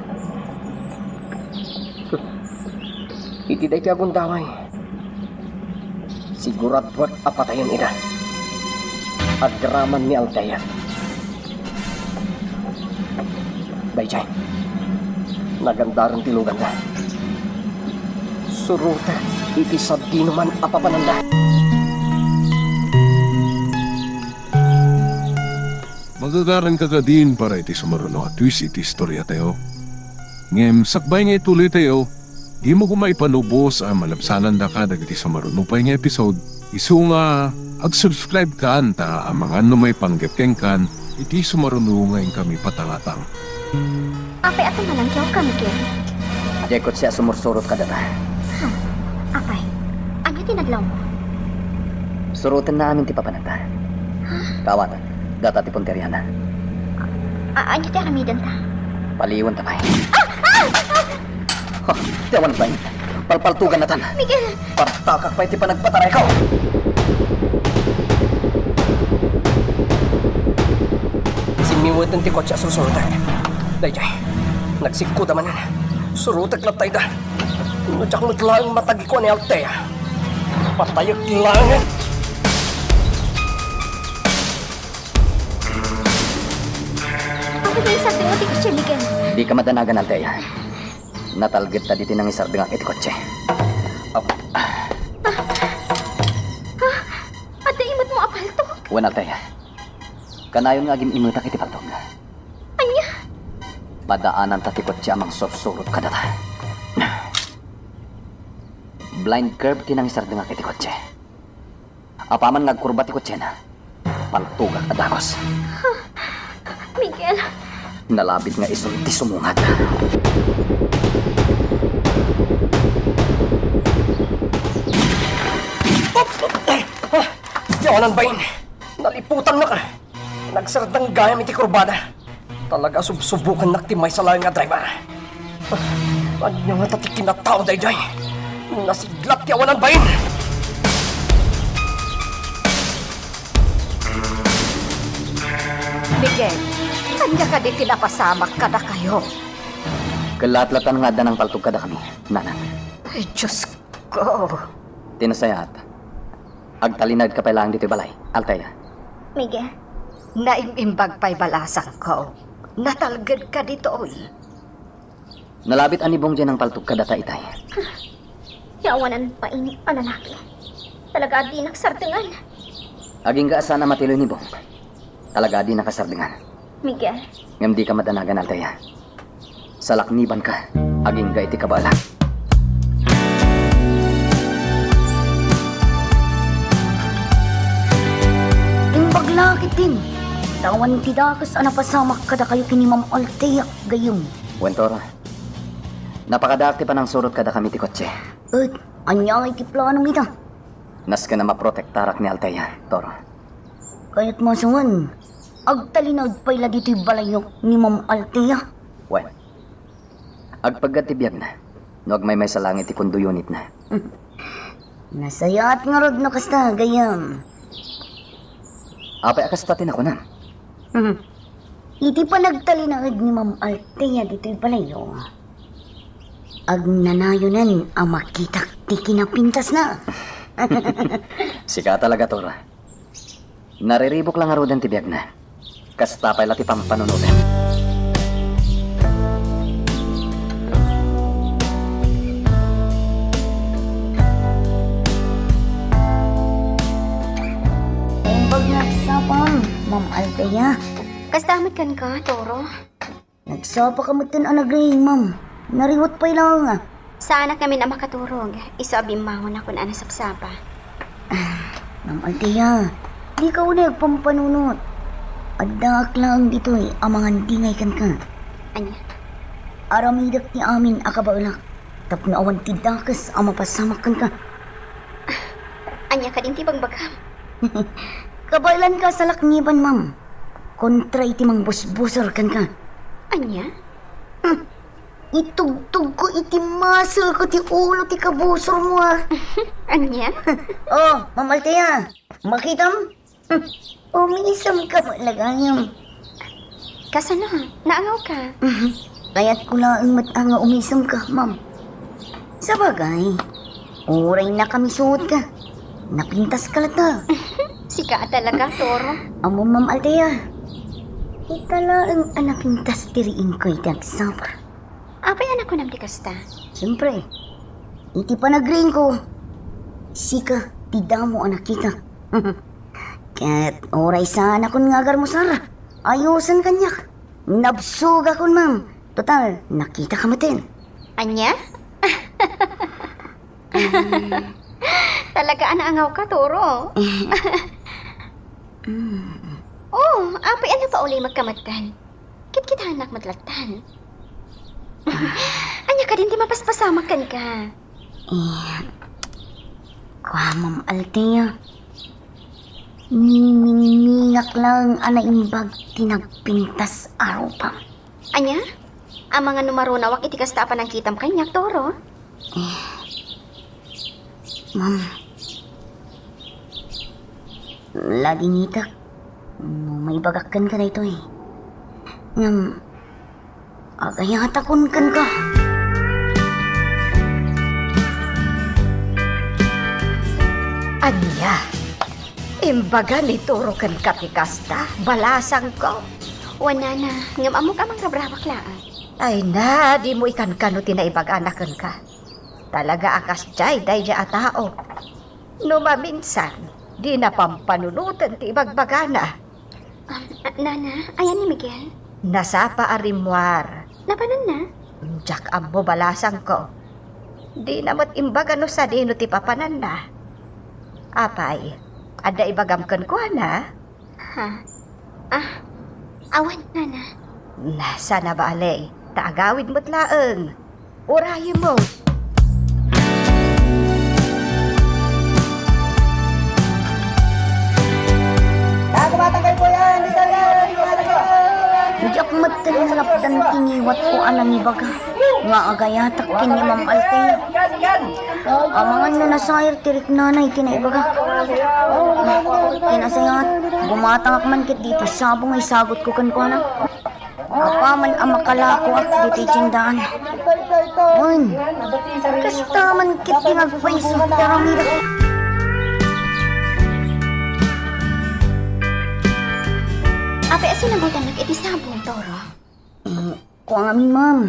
Iti day ti agung daway. Sigurat buat apatayan ida. At geraman ni Althea. Dayjay. Nagandaran tilugan na. Suruta iti sabdi naman apapananda. Magagaran ka ka din para iti sumaruno at twist iti istorya tayo. Ngem, sakbay nga ituloy tayo, di mo kumaipanubos ang malabsanan da ka dagiti sumaruno pa nga episode. Isu nga, ag-subscribe ka anta ang mga ano may panggapkeng kan, iti sumaruno ngayon kami patalatang. apay ato na lang kiyaw ka, Miguel. Jekot siya sumursurot ka data. Apay, ano tinaglaw mo? Surutan na amin ti papanata. Kawatan. Data ti punteriana. Anya ti aramidan ta? Paliwan ta bay. Ha, tiyawan bay. Palpaltugan na tan. Miguel! Partakak pa iti panagpataray ko. Simiwatan ti kotse susurutan. Dayjay, nagsikko naman yan. Surutak lang tayo da. Nudyak lang matagi ko ni Altea. Patayag lang. Ako din sa tingin ti kutsi, Miguel. Di ka madanagan, Altea. Natalgit ta diti nang isardingang iti kotse. At imot mo apalto. Wan, Altea. Kanayon nga gimimutak iti paltog. Anya? Padaanan ta ti kotse amang sursurot kadata. Blind curve tinang isardingang iti kotse. Apaman ngagkurba ti kotse na. Paltugak adakos. Miguel, Nalabit nga isun ti sumungat. Yawanan bayin. Naliputan na ka. Nagsardang gayam iti kurbada. Talaga subsubukan naktimay sa layo nga driver. Ano nga tati kinatao, Dayjay? Nasiglat yawanan bayin. Miguel, kanya ka di tinapasamak ka na kayo. Kalatlatan nga da ng paltog kada kami, nanan. Ay, Diyos ko. Tinasayat. Agtalinag ka pa lang dito balay, Altea. Miguel, Naimimbag pa'y balasang ko. Natalgad ka dito, oy. Nalabit anibong dyan ng paltog kada ta itay. yawanan pa ini ang lalaki. Talaga di nagsartingan. Aging gaasa na matiloy ni Bong. Talaga di nakasardingan. Miguel, Ngam di ka madanagan, Altea. Salakniban ka, aging ga iti kabala. Imbag lakit din. Tawan tidakas ang napasamak kada kayo kini Ma'am Altea gayong. Wentora, napakadakti pa ng surot kada kami ti kotse. At anya iti planong ita. Nas ka na maprotektarak ni Altea, Toro. Kaya't masuwan. Agtalinag pa'y lagi ito'y balayo ni Ma'am Altea. Wen, agpagad ti biyag na. Nuag may sa langit ti kundo unit na. Nasaya at nga rod na kasta gayam. Apay akastatin ako na. Iti pa nagtalinag ni Ma'am Altea dito'y balayo. Agnanayonan ang makita ti kinapintas na. Sika talaga, Tora. Nariribok lang nga rodan ti biyag na. Kasta pa'y lati pampanunutin. Imbag nagsapang, Ma'am Altea. kastamit kan ka, Toro. Nagsapa ka mo tin anagay, Ma'am. Nariwat pa'y lang nga. Sa anak namin ang makaturog. Isabi mahon ako na anasapsapa. Ma'am Altea, di ka unag pampanunot. Adak lang dito'y amangan dingay kan ka. Anya? Aramidak ni amin akabaulak. Tapno awan tidakas ang mapasamak kan ka. Anya ka din tibang bagam. Kabailan ka sa lakniban, Ma'am. Kontra iti mang busbusor kan ka. Anya? Itugtog ko iti muscle ko ti ulo ti kabusor mo ah. Anya? Oh, Ma'am Altea, makita mo? Umisam ka malagayam. Kasano? Naangaw ka? Kaya't ko lang matanga umisam ka, Ma'am. Sa bagay, oray na kami suot ka. Napintas ka lata. Sika talaga, Toro. Amo, Ma'am Altea. Itala ang anapintas tiriin ko itagsapar. Apay anak ko namdi kasta. Siyempre, iti pa nag-ring ko. Sika, tida mo anak kita. Kaya't oray sana kun ngagar mo Sara. Ayusan kanyak. Nabsug akon, Ma'am. Total, nakita ka matin. Anya? Talaga anaangaw ka, Toro. Oh, apay ano pa uli magkamatan? Kit anak madlatan. Anya ka din di mapaspasamakan ka. Kwa, Ma'am Altea. Mingak lang anaimbag tinagpintas araw pa. Anya? Ang mga numero nawak iti kasta pa ng kitam kanyak, Toro. Ma'am, laging itak. May bagakan ka na ito eh. Agayatakon kan ka. Anya, imbaga ni Toro kan kapikasta, balasang ko. Wana na, ngam amok amang rabrawak laan. Ay na, di mo ikan kano tinaibag-anakan ka. Talaga akas jay, day ja atao. Numaminsan, di na pampanunutan ti ibagbagana. Nana, ayan ni Miguel. Nasapa arimwar. Napanan na? Jak ammo balasang ko. Di namat imbaga no sa dino ti papanan na. Apay, ada ibagam ko na? Ha? Awan, Nana. Nasa na ba alay? Taagawid mo't laeng. Urahin mo. Hindi ako matalinap dan tiniwat ko anang ibaga. Nga agayatak kini Ma'am Altea. Amangan na nasayar tirik nanay kinaibaga. Kinasayat, bumatang ak man kit dito sabong ay sagot ko kan ko na. Apaman ang makalako ak dito tindaan. Un, kastaman kit tinagpaiso taramira. Ape, aso nabutan nag iti sabong, Toro. Kung amin, ma'am.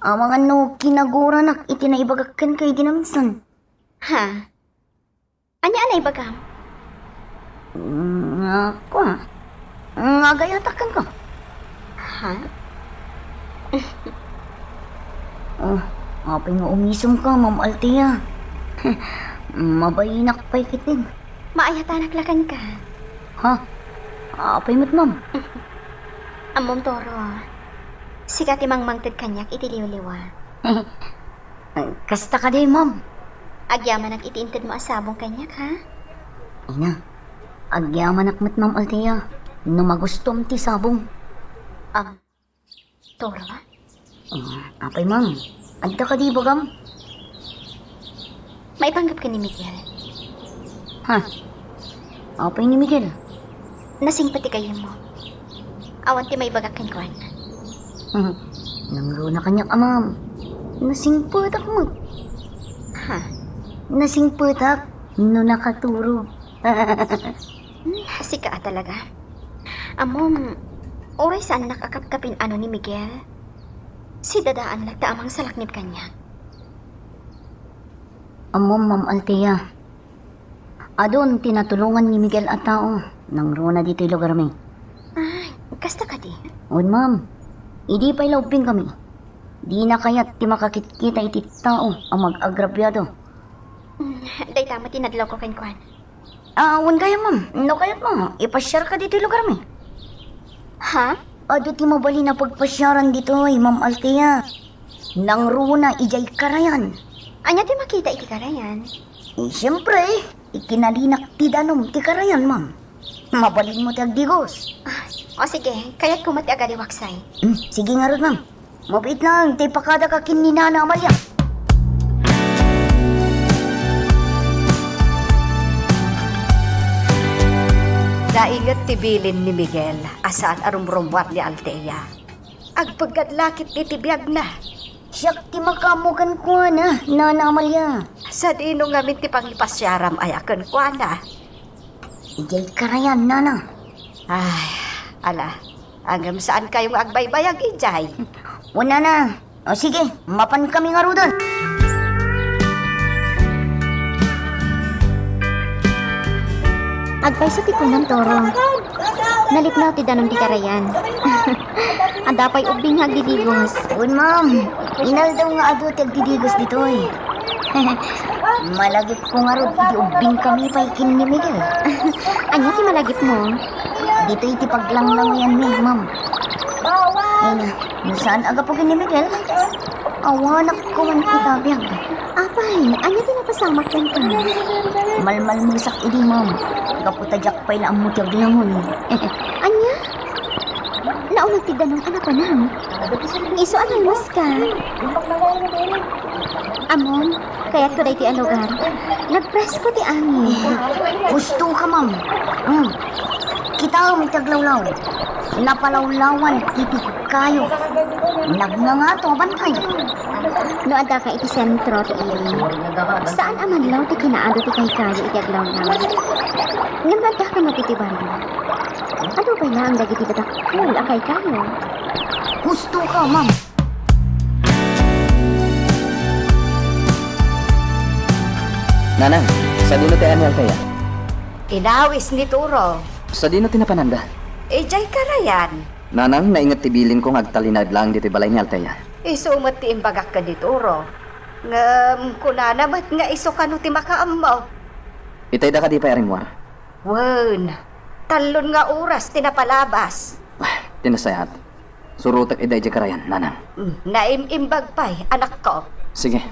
Amangan no kinagura nak itinaibagakan kay ginamsan. Ha? Anya anay bagam? Ako nga gayatakan ko. Ha? Apay nga umisum ka, Ma'am Altea. Mabayinak pa'y kitin. Maayatanaklakan ka. Ha? Apay mo't, ma'am. Amom, Toro. Sikat imang mangtid kanyak iti liwliwa. Kasta ka din, ma'am. Agyaman ang itiintid mo asabong kanyak, ha? Ina, agyaman akmat, Ma'am Altea. No magustom ti sabong. Toro? Apay, ma'am. Adda ka di bagam? Maipanggap ka ni Miguel. Ha? Apay ni Miguel. Nasingpati kayo mo. Awan ti may bagakan ko. Nangro na kanyak amam. Nasingput ako. Ha? Nasingput ako. No nakaturog. Sika talaga. Amom, oray saan nakakapkapin ano ni Miguel? Si dadaan lagta amang salaknip kanya. Amom, Ma'am Altea. Adon tinatulungan ni Miguel at tao. Nangro na dito lugar mi. Ay, kasta ka di. On, ma'am. Idi pa'y lauping kami. Di na kaya't ti makakit-kita iti tao ang mag-agrabyado. Day tama tinadlaw ko kay Kwan. Awan kaya, ma'am. No kaya't mo. Ipasyar ka dito lugar mi. Ha? Ado ti mabali na pagpasyaran dito ay, Ma'am Altea. Nangro na ijay karayan. Anya ti makita iti karayan. Siyempre, ikinalinak ti danom ti karayan, ma'am. Mabalin mo ti agdigos. O sige, kaya't kumati agad iwaksay. Sige nga rin, ma'am. Mabait lang, ti pakada ka kin ni Nana Amalia. Daingat tibilin ni Miguel, asaan arumrumwar ni Altea. Agpagkadlakit ni tibiyag na. Siyak ti makamukan ko na, Nana Amalia. Sa dino ngamin ti panglipasyaram ay akan kwa na. Ijay karayan, Nana. Ay, ala, hanggang saan kayong agbaybayag ijay? Wala na. O sige, mapan kami nga rudan. Agpay sa tikunang, Toro. Naliplaw ti danong ti karayan. Andapay ubing hagdidigos. Un, ma'am. Inal daw nga ado ti agdidigos dito eh. Malagip ko nga ro, di ubing kami pa ikin ni Miguel. Anya ti malagip mo? Dito iti paglanglang yan ni, ma'am. Ay na, saan aga po ni Miguel? Awanak ko man itabiyag. Apay, anya tinapasamak yan ka? Malmal misak idi ma'am. Kaputajak pa ila ang mutyag lamon. Anya? Naunag tiganong anak pa nang. Iso anong mas ka? Amon, kaya't ko day ti ang lugar. Nagpress ko ti angin. Gusto ka ma'am. Kita may taglawlaw. Napalawlawan iti kayo. Nagngangato bantay. No ada ka iti sentro ti ili. Saan amadlaw ti kinaado ti kay kayo iti aglaw-law? Ngamada ka matitibaryo. Ano ba na ang dagiti batakul akay kayo? Gusto ka ma'am. Nanang, sa dino ti Aniel kaya? Inawis ni Turo. Sa dino ti napananda? Ijay karayan. Nanang, naingat tibilin ko ngagtalinad lang dito balay ni Alteya. Isumat ti imbagak ka ni Turo. Ngam, kunanamat nga iso ka no ti makaamaw. Itay da ka di pa yarimwar. Wen, talon nga oras tinapalabas. Tinasayat. Surutak iday di karayan, nanang. Naimimbag pa'y, anak ko. Sige,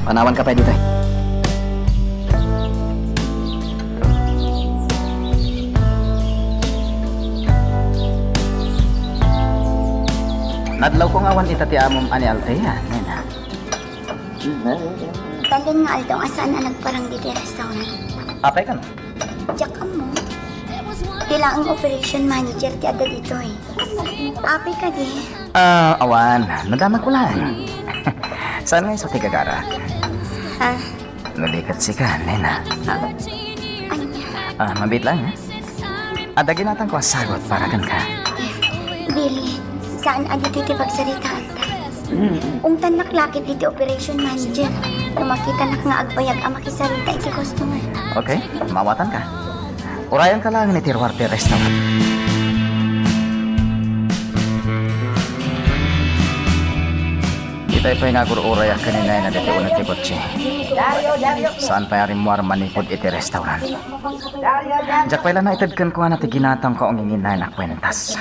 panawan ka pa dito. Nadlaw ko nga awan itati amom ani Alteya, nena. Talin nga aldong asaan na nagparang diti restaurant. Apay ka no? Jack mo. Tila ang operation manager ti ada dito eh. Apay ka di. Awan, nadamag ko lang. Saan nga iso ti gagara? Ha? Nalikat si ka, nena. Anya? Mabit lang, Adagin natin ko sagot para kan ka. Billy, saan adi ti pagsaritaan ta? Ungtan naklakit iti operation manager. Nung makita nak nga agbayag ang makisarita iti customer. Okay, mawatan ka. Urayan ka lang ni Tirwarte Restaurant. Itay pa yung aguro-uraya kanina na dito unang tibotsi. Saan pa yarin mo manikod iti restaurant? Diyak pa ilan na itadkan ko na tiginatang ko ang ingin na kwentas.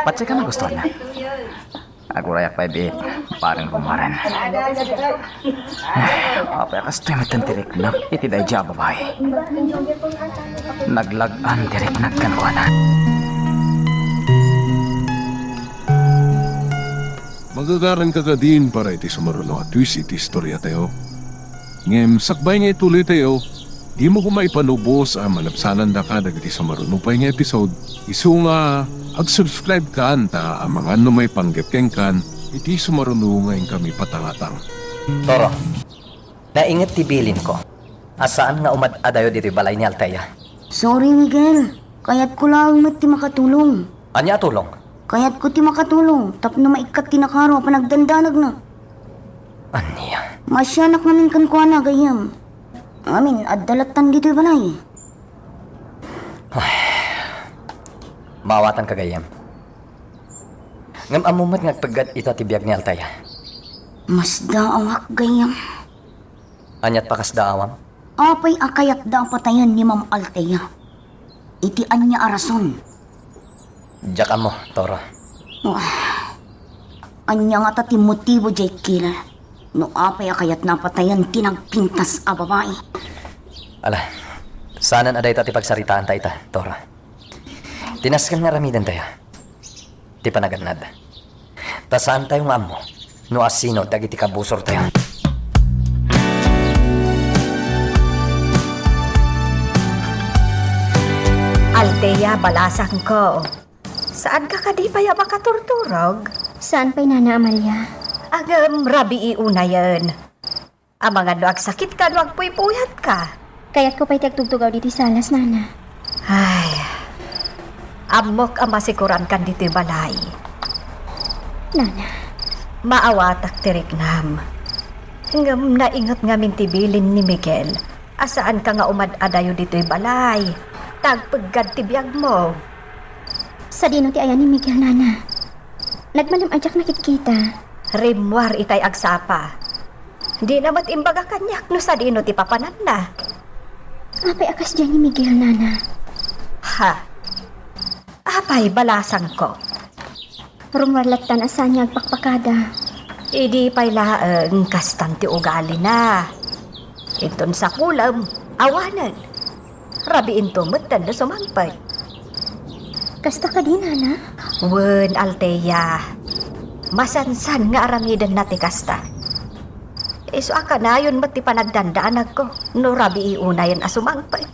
Patsi ka na gusto na. Agurayak pa ibit, parang rumaran. Apa ka streamitan tirik na iti day dya babae. Naglagan tirik na kanwana. Magagaran ka ka din para iti sumaruno at twist iti istorya tayo. Ngem, sakbay nga ituloy tayo, di mo kumaipanubos ang manapsanan da ka dagiti sumaruno pa nga episode. Isu nga, ag-subscribe ka anta ang mga may panggepkeng kan, iti sumaruno ngayon kami patangatang. Toro, naingat tibilin ko. Asaan nga umad-adayo dito balay ni Alteya? Sorry Miguel. Kaya't ko lang ti makatulong. Anya tulong? Kaya't ko ti makatulong. Tapno maikat tinakaro panagdandanag na. Anya? Masyanak namin kan ko na gayam. Amin, adalatan dito balay. Mawatan ka gayam. Ngam amumat ngagpagad ita tibiyag ni Alteya. Mas daawak gayam. Anyat pakas daawam? Apay akayat da ang patayan ni Ma'am Alteya. Iti anya arason. Diyak mo, Toro. Anya nga tati motibo jay kila. No apay akayat na patayan tinagpintas a babae. Ala, sanan aday tati pagsaritaan ta ita, Toro. Tinaskan nga ramidan tayo. Di pa naganad. Tasaan tayo nga mo, no asino dagiti kabusor tayo. Alteya, balasan ko. Saan ka di pa ya makaturturog? Saan pa'y Nana Amalia? Agam, rabi iuna yan. Ang mga luag sakit ka, luag puypuyat ka. Kaya't ko pa'y tagtugtugaw diti salas, Nana. Ay, amok ang masikuran kan dito balay. Nana. Maawatak tirik nam. Ngam naingat nga mintibilin ni Miguel. Asaan ka nga umad-adayo dito'y balay? Tagpagad tibiyag mo. Sa dino ti ayan ni Miguel, Nana. Nagmalam ajak nakit-kita. Rimwar itay agsapa. Di namat imbaga kanyak no sa dino ti papanan na. Apay akas dyan ni Miguel, Nana. Ha? Apay balasan ko. Rumarlatan asan niya agpakpakada. Idi pa'y laang kastanti ugali na. Inton sa kulam, awanan. Rabiin tumutan na sumangpad. Kasta ka din, Nana? Wen, Althea. Masansan nga aramidan na ti kasta. Iso aka na yun mati panagdandaan ako. No rabi iunayan asumangpad.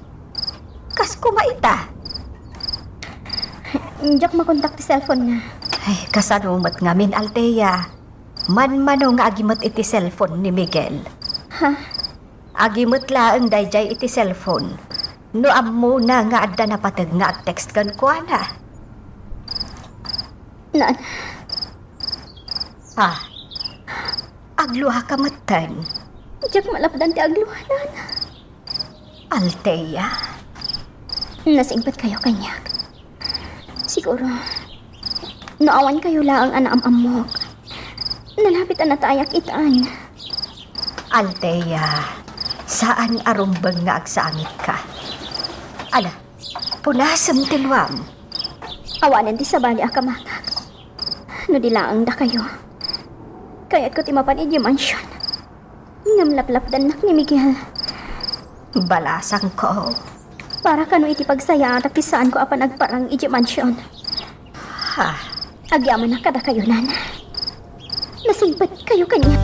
Kas kumaita. Diyak makontak ti cellphone na. Ay, kasanumat ngamin, Althea. Man-mano nga agimot iti cellphone ni Miguel. Ha? Agimot laang dayjay iti cellphone. No ammo na nga adda na patag nga text kan ko na. Nana, Ha? Agluha ka matan. diyak malapdan ti agluha, Nana. Althea. Nasingpat kayo kanya. Siguro, naawan kayo laang anaam-amok. Nalapit na tayak itaan. Althea, saan arumbang nga agsamit ka? Ala, punasam tilwam. Awanan ti sabali akamangak. No di laang da kayo. Kaya't ko ti mapanid yung mansyon. Ngamlaplapdan nak ni Miguel. Balasang ko. Para kano iti pagsaya at saan ko apan nagparang iti mansyon. Ha? Agyaman na kada kayo, Nana. Nasingpat kayo kanya.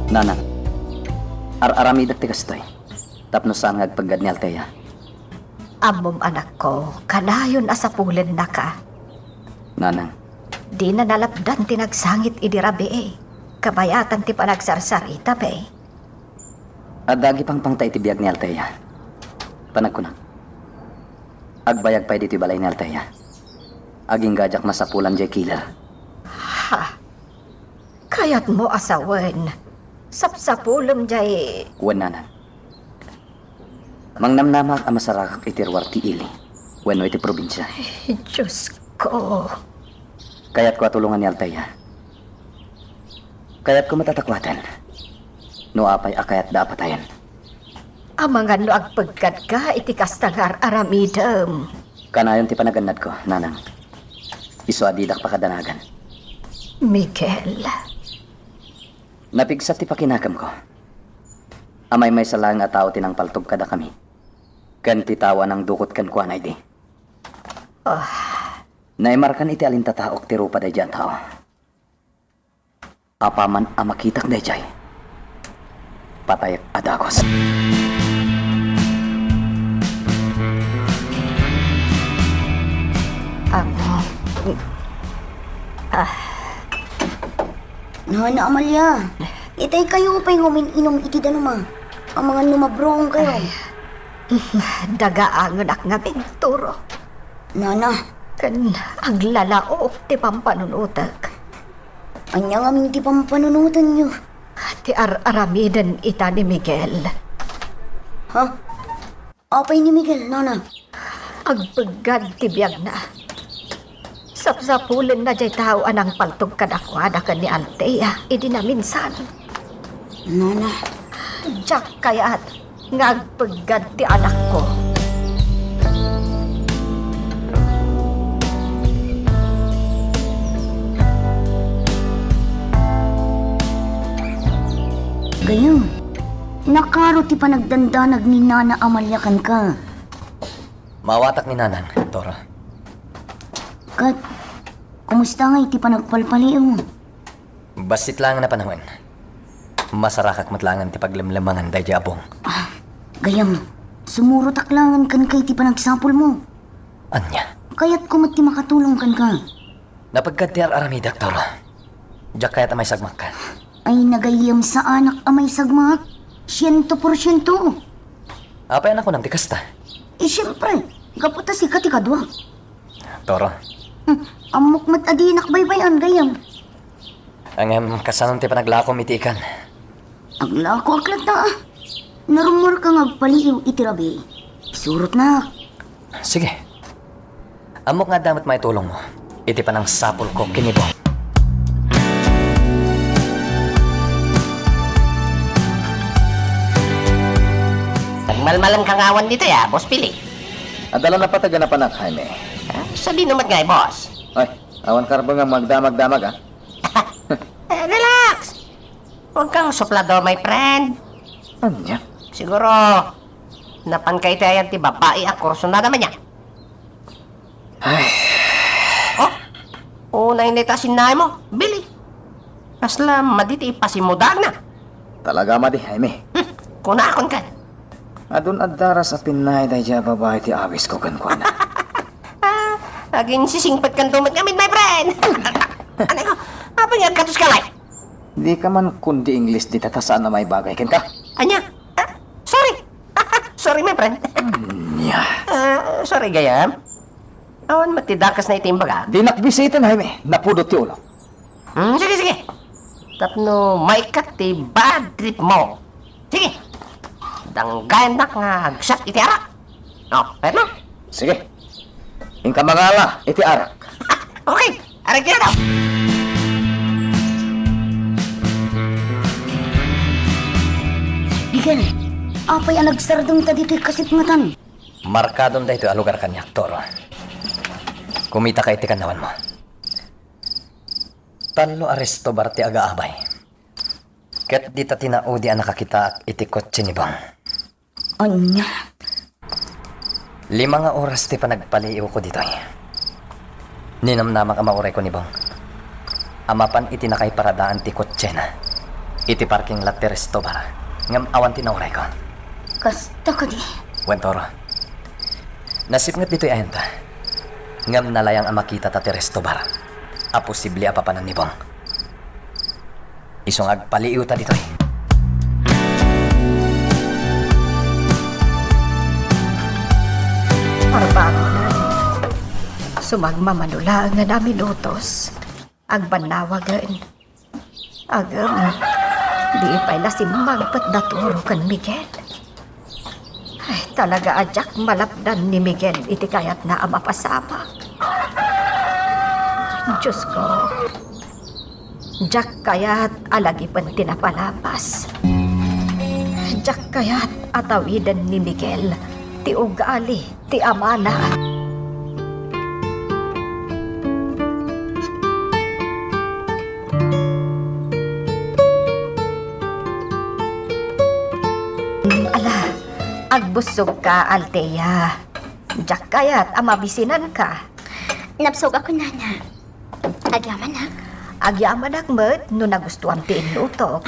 Nanang, ar-arami dak tigastoy. Tapno saan nga agpagad ni Althea. Amom anak ko, kanayon asapulen na ka. Nanang, Di na nalapdan tinagsangit idirabi eh. Kabayatan ti panagsarsarita pe. adagi pang pangtay ti biyag ni Althea. Panag ko na. Agbayag pa'y dito balay ni Althea. Aging gajak masapulan jay killer. Ha? Kayat mo asawen. Sapsapulom jay. Wan nanang. Mangnamnamak ang masarakak itirwar ti ili. Wano iti probinsya. Diyos ko. Kaya't ko atulungan ni Althea. Kaya't ko matatakwatan. No apay akayat da patayan. Amangan no agpagkat ka iti kastangar aramidam. Kanayon ti panaganad ko, nanang. Iso adidak pakadanagan. Miguel. Napigsat ti pakinakam ko. Amay may salang at tao tinang paltob kada kami. Kan ti tawa ng dukot kan kuan ay di. Naimarkan iti alintataok ti rupa day dyan tao. Apaman amakitak day jay. Patayak adagos. Nana Amalia, itay kayo pa'y ngumin-inom iti danuma. Ang mga numabrong kayo. Dagaangon ak nga pinturo. Nana, Kan aglalaok ti pampanunutak. anya nga minti pampanunutan nyo. Ti aramidan ita ni Miguel. Ha? Apay ni Miguel, Nana. Agpagad ti biyag na. Sapsapulan na jay tao anang paltog kadakwada ka ni Althea. Idi na minsan. Nana, Diyak kaya't ngagpagad ti anak ko. gayong. Nakaro ti panagdandanag ni Nana Amalia kan ka. Mawatak ni nanan, Tora. Kat, kumusta nga iti panagpalpaliw mo? Basit lang na panahon. Masarakak matlangan ti paglamlamangan day abong. Gayam, sumuro taklangan kan kay ti panagsapol mo. Anya, Kaya't kumot ti makatulong kan ka. napagkad ti aramidak, Tora. Diyak kaya't amay sagmak ka. Ay nagayam sa anak amay sagmak. 100%. Apay anak ko ng tikasta. Eh siyempre, kaputa si katikadwa. Toro, Amok mat adinak baybayan gayam. ang kasanon ti panaglakom itiikan. Aglako aklat na ah. Narumor ka ngagpaliw itirabi. Surot na. Sige. Amok nga damat may tulong mo. Iti pa ng sapol ko kinibong. Nagmalmalang kangawan dito ya, Boss Pili. Adala na pataga na panak, Jaime. Sabi naman nga, boss. Ay, awan karbo nga magdamag-damag, ha? Relax. Huwag kang suplado, my friend. Anya? Siguro, napankay tayo yan ti babae ang kurso na naman niya. Ay, Unay nitasin na mo, Billy. Kasla, maditi ipasimudag na. talaga madi, Jaime. Kunakon ka. Adun adara sa pinay day dya babae ti awis ko kan kwa na. Aging sisingpat kan tumat kami, my friend. Ano ko? Apa nga katus ka, like? Di ka man kundi English di tatasaan na may bagay ken ka. Anya? Sorry. Sorry, my friend. Nya. Sorry, gayam. Awan matidakas na itimbaga. Di nakbisitin, Jaime. Napudot ti ulo. Sige, sige. Tapno, maikat ti bad trip mo. Sige. Danggayan na nga agsak iti arak. Pero? Sige. Ingka mangala, iti arak. Okay, arak ka na daw. Miguel, apa yang nagsardong ta dito'y kasipngatan? Markadon da ito alugar kanya, Toro. Kumita ka iti kanawan mo. Tanlo aresto barti aga-abay. Ket di ta tinaudi ang nakakita iti kotse ni Bang. Anya, 5 nga oras ti panagpaliiw ko dito. Ninamnamak ang mauray ko ni Bang. Amapan iti nakay paradaan ti kotse na. Iti parking lot ti resto bar. Ngam awan ti nauray ko. kasta ka di. Wen Toro. Nasipngat dito'y ayanta. Ngam nalayang ang makita ta ti resto bar. A posible apapanan ni Bang. Isong agpaliiw ta dito'y. Parbago na. Sumagmamanula nga namin utos. Agbanawagan. Agam, di pa'y nasimagpat daturo kan Miguel. Ay, talaga adyak malapdan ni Miguel iti kayat na amapasama. Diyos ko. Diyak kayat alagi pan tinapalapas. Diyak kayat atawidan ni Miguel ti ugali, ti amana. Ala, agbusog ka, Altea. Diyak kayat amabisinan ka. Napsog ako, nana. Agyaman na. Agyaman akmet no nagustuhan ti inluto.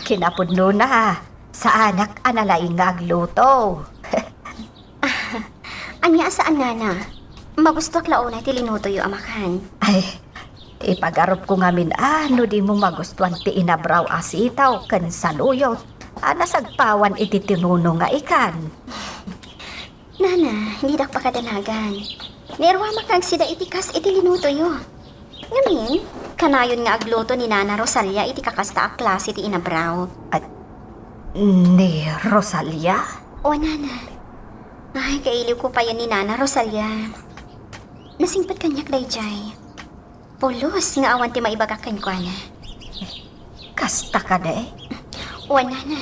Kinapod no na sa anak analaing nga agluto. Anya saan, nana? Magusto klaunay ti linuto yu amakan. Ay, ipagarop ko ngamin no di mo magustuhan ti inabraw asitaw kan saluyot. Nasagpawan iti tinuno nga ikan. Nana, hindi dak pakadanagan. Nirwa makag sida itikas iti linuto yu. Ngamin, kanayon nga agluto ni Nana Rosalia iti kakasta a klase ti inabraw. Ni Rosalia? O, nana. Ay, kailiw ko pa yan ni Nana Rosalia. Nasingpat kanyak dayjay. Pulos nga awan ti maibagakan ko na. Kasta ka de? O, nana.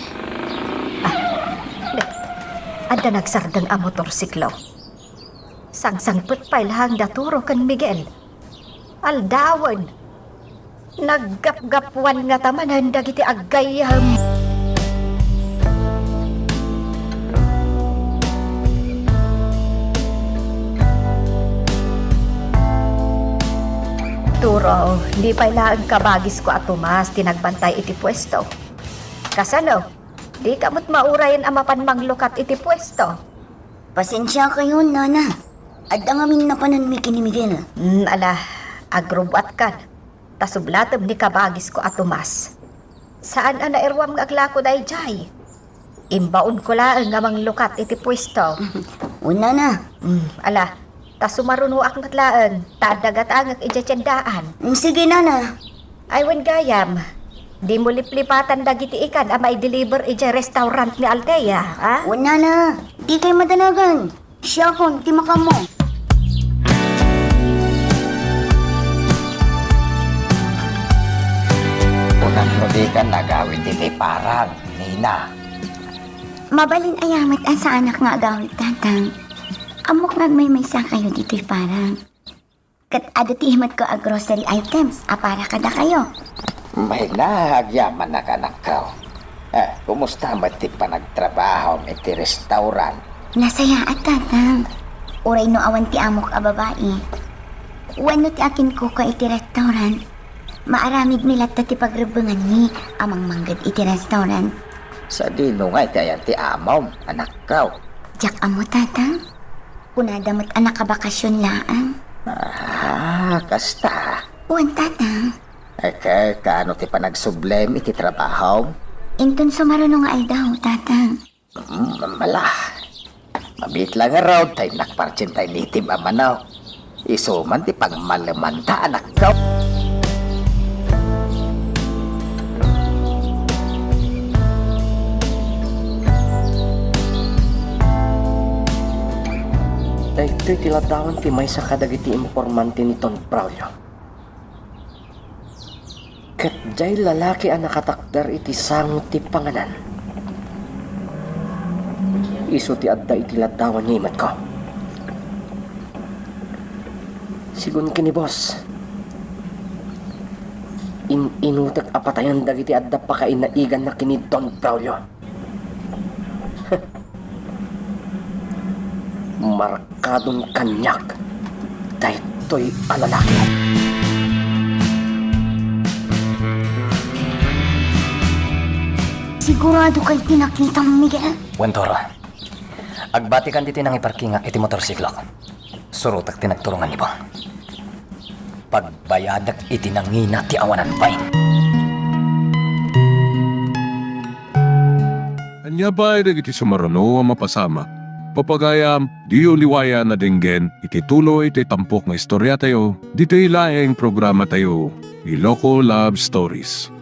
Ada nagsardang a motorsiklo. Sangsangput pa ilahang daturo kan Miguel. Aldawan. Naggap-gapwan nga tamanan dagiti aggayam. Turo, di pa ilaan kabagis ko at tumas tinagbantay iti pwesto. Kasano, di kamot maurayan ang mapanmanglukat iti pwesto. Pasensya kayo, nana. Adda ngamin napanan mi kini Miguel. Ala, agrubat ka. Tasublatom ni kabagis ko at tumas. Saan ang nairwam nga aglako dahi jay? Imbaon ko lang nga manglukat iti pwesto. Una na. Ala, tasumaruno ak naglaan. Tadagat angak ijatsyandaan. Sige, nana. Aywan gayam. Di mo liplipatan dagiti ikan ang mai-deliver ija restaurant ni Altea, ha? Una na. Di kayo madanagan. Siya kon, ti makamo. Unang di ka nagawin di kay parang, Nina. Mabalin ayamat sa anak nga agawit, tatang. Amok ngagmay sa kayo dito'y parang. Kat adatihimat ko a grocery items, para kada kayo. May nahagyaman na kanak ka. Kumusta mo ti pa nagtrabaho iti restaurant? Nasaya at tatang. Uray no awan ti amok a babae. Wano ti akin ko ka iti restaurant. Maaramid milat ta ti pagrebengan ni amang manggad iti restaurant. Sa dino nga iti ayan ti amaw, anak ka. Jak amo tatang. Kunadamat anak ka bakasyon laan. Kasta. Uwan tatang. Kaya kaano ti pa nagsublem iti trabaho? Inton sumaruno nga ay daw, tatang. Malah. Mabit lang nga raw tayo nakparchin tayo nitim amanaw. Isuman ti pagmalamanta anak ka. Dahito'y tiladawan ti may sa kadagiti informante ni Don Braulio. Kat jay lalaki ang nakatakdar iti sangot ti panganan. Iso ti adda iti ladawan ni imat ko. Sigun kini boss. Inutag apatayan dagiti adda pa kainaigan na kini Don Braulio. Markadong kanyak. Dahito'y alalaki. Sigurado kay tinakita mo, Miguel. Wentoro, agbati kan diti nang iparkinga iti motorsiklok. Surutak tinagturungan ni Bong. Pagbayadak iti nangina ti awanan pay. Anya ba ay iti sumaruno ang mapasama? Papagayam, di uliwaya na dinggen, iti tuloy iti tampok nga istorya tayo, dito ilaeng programa tayo, Iloko Love Stories.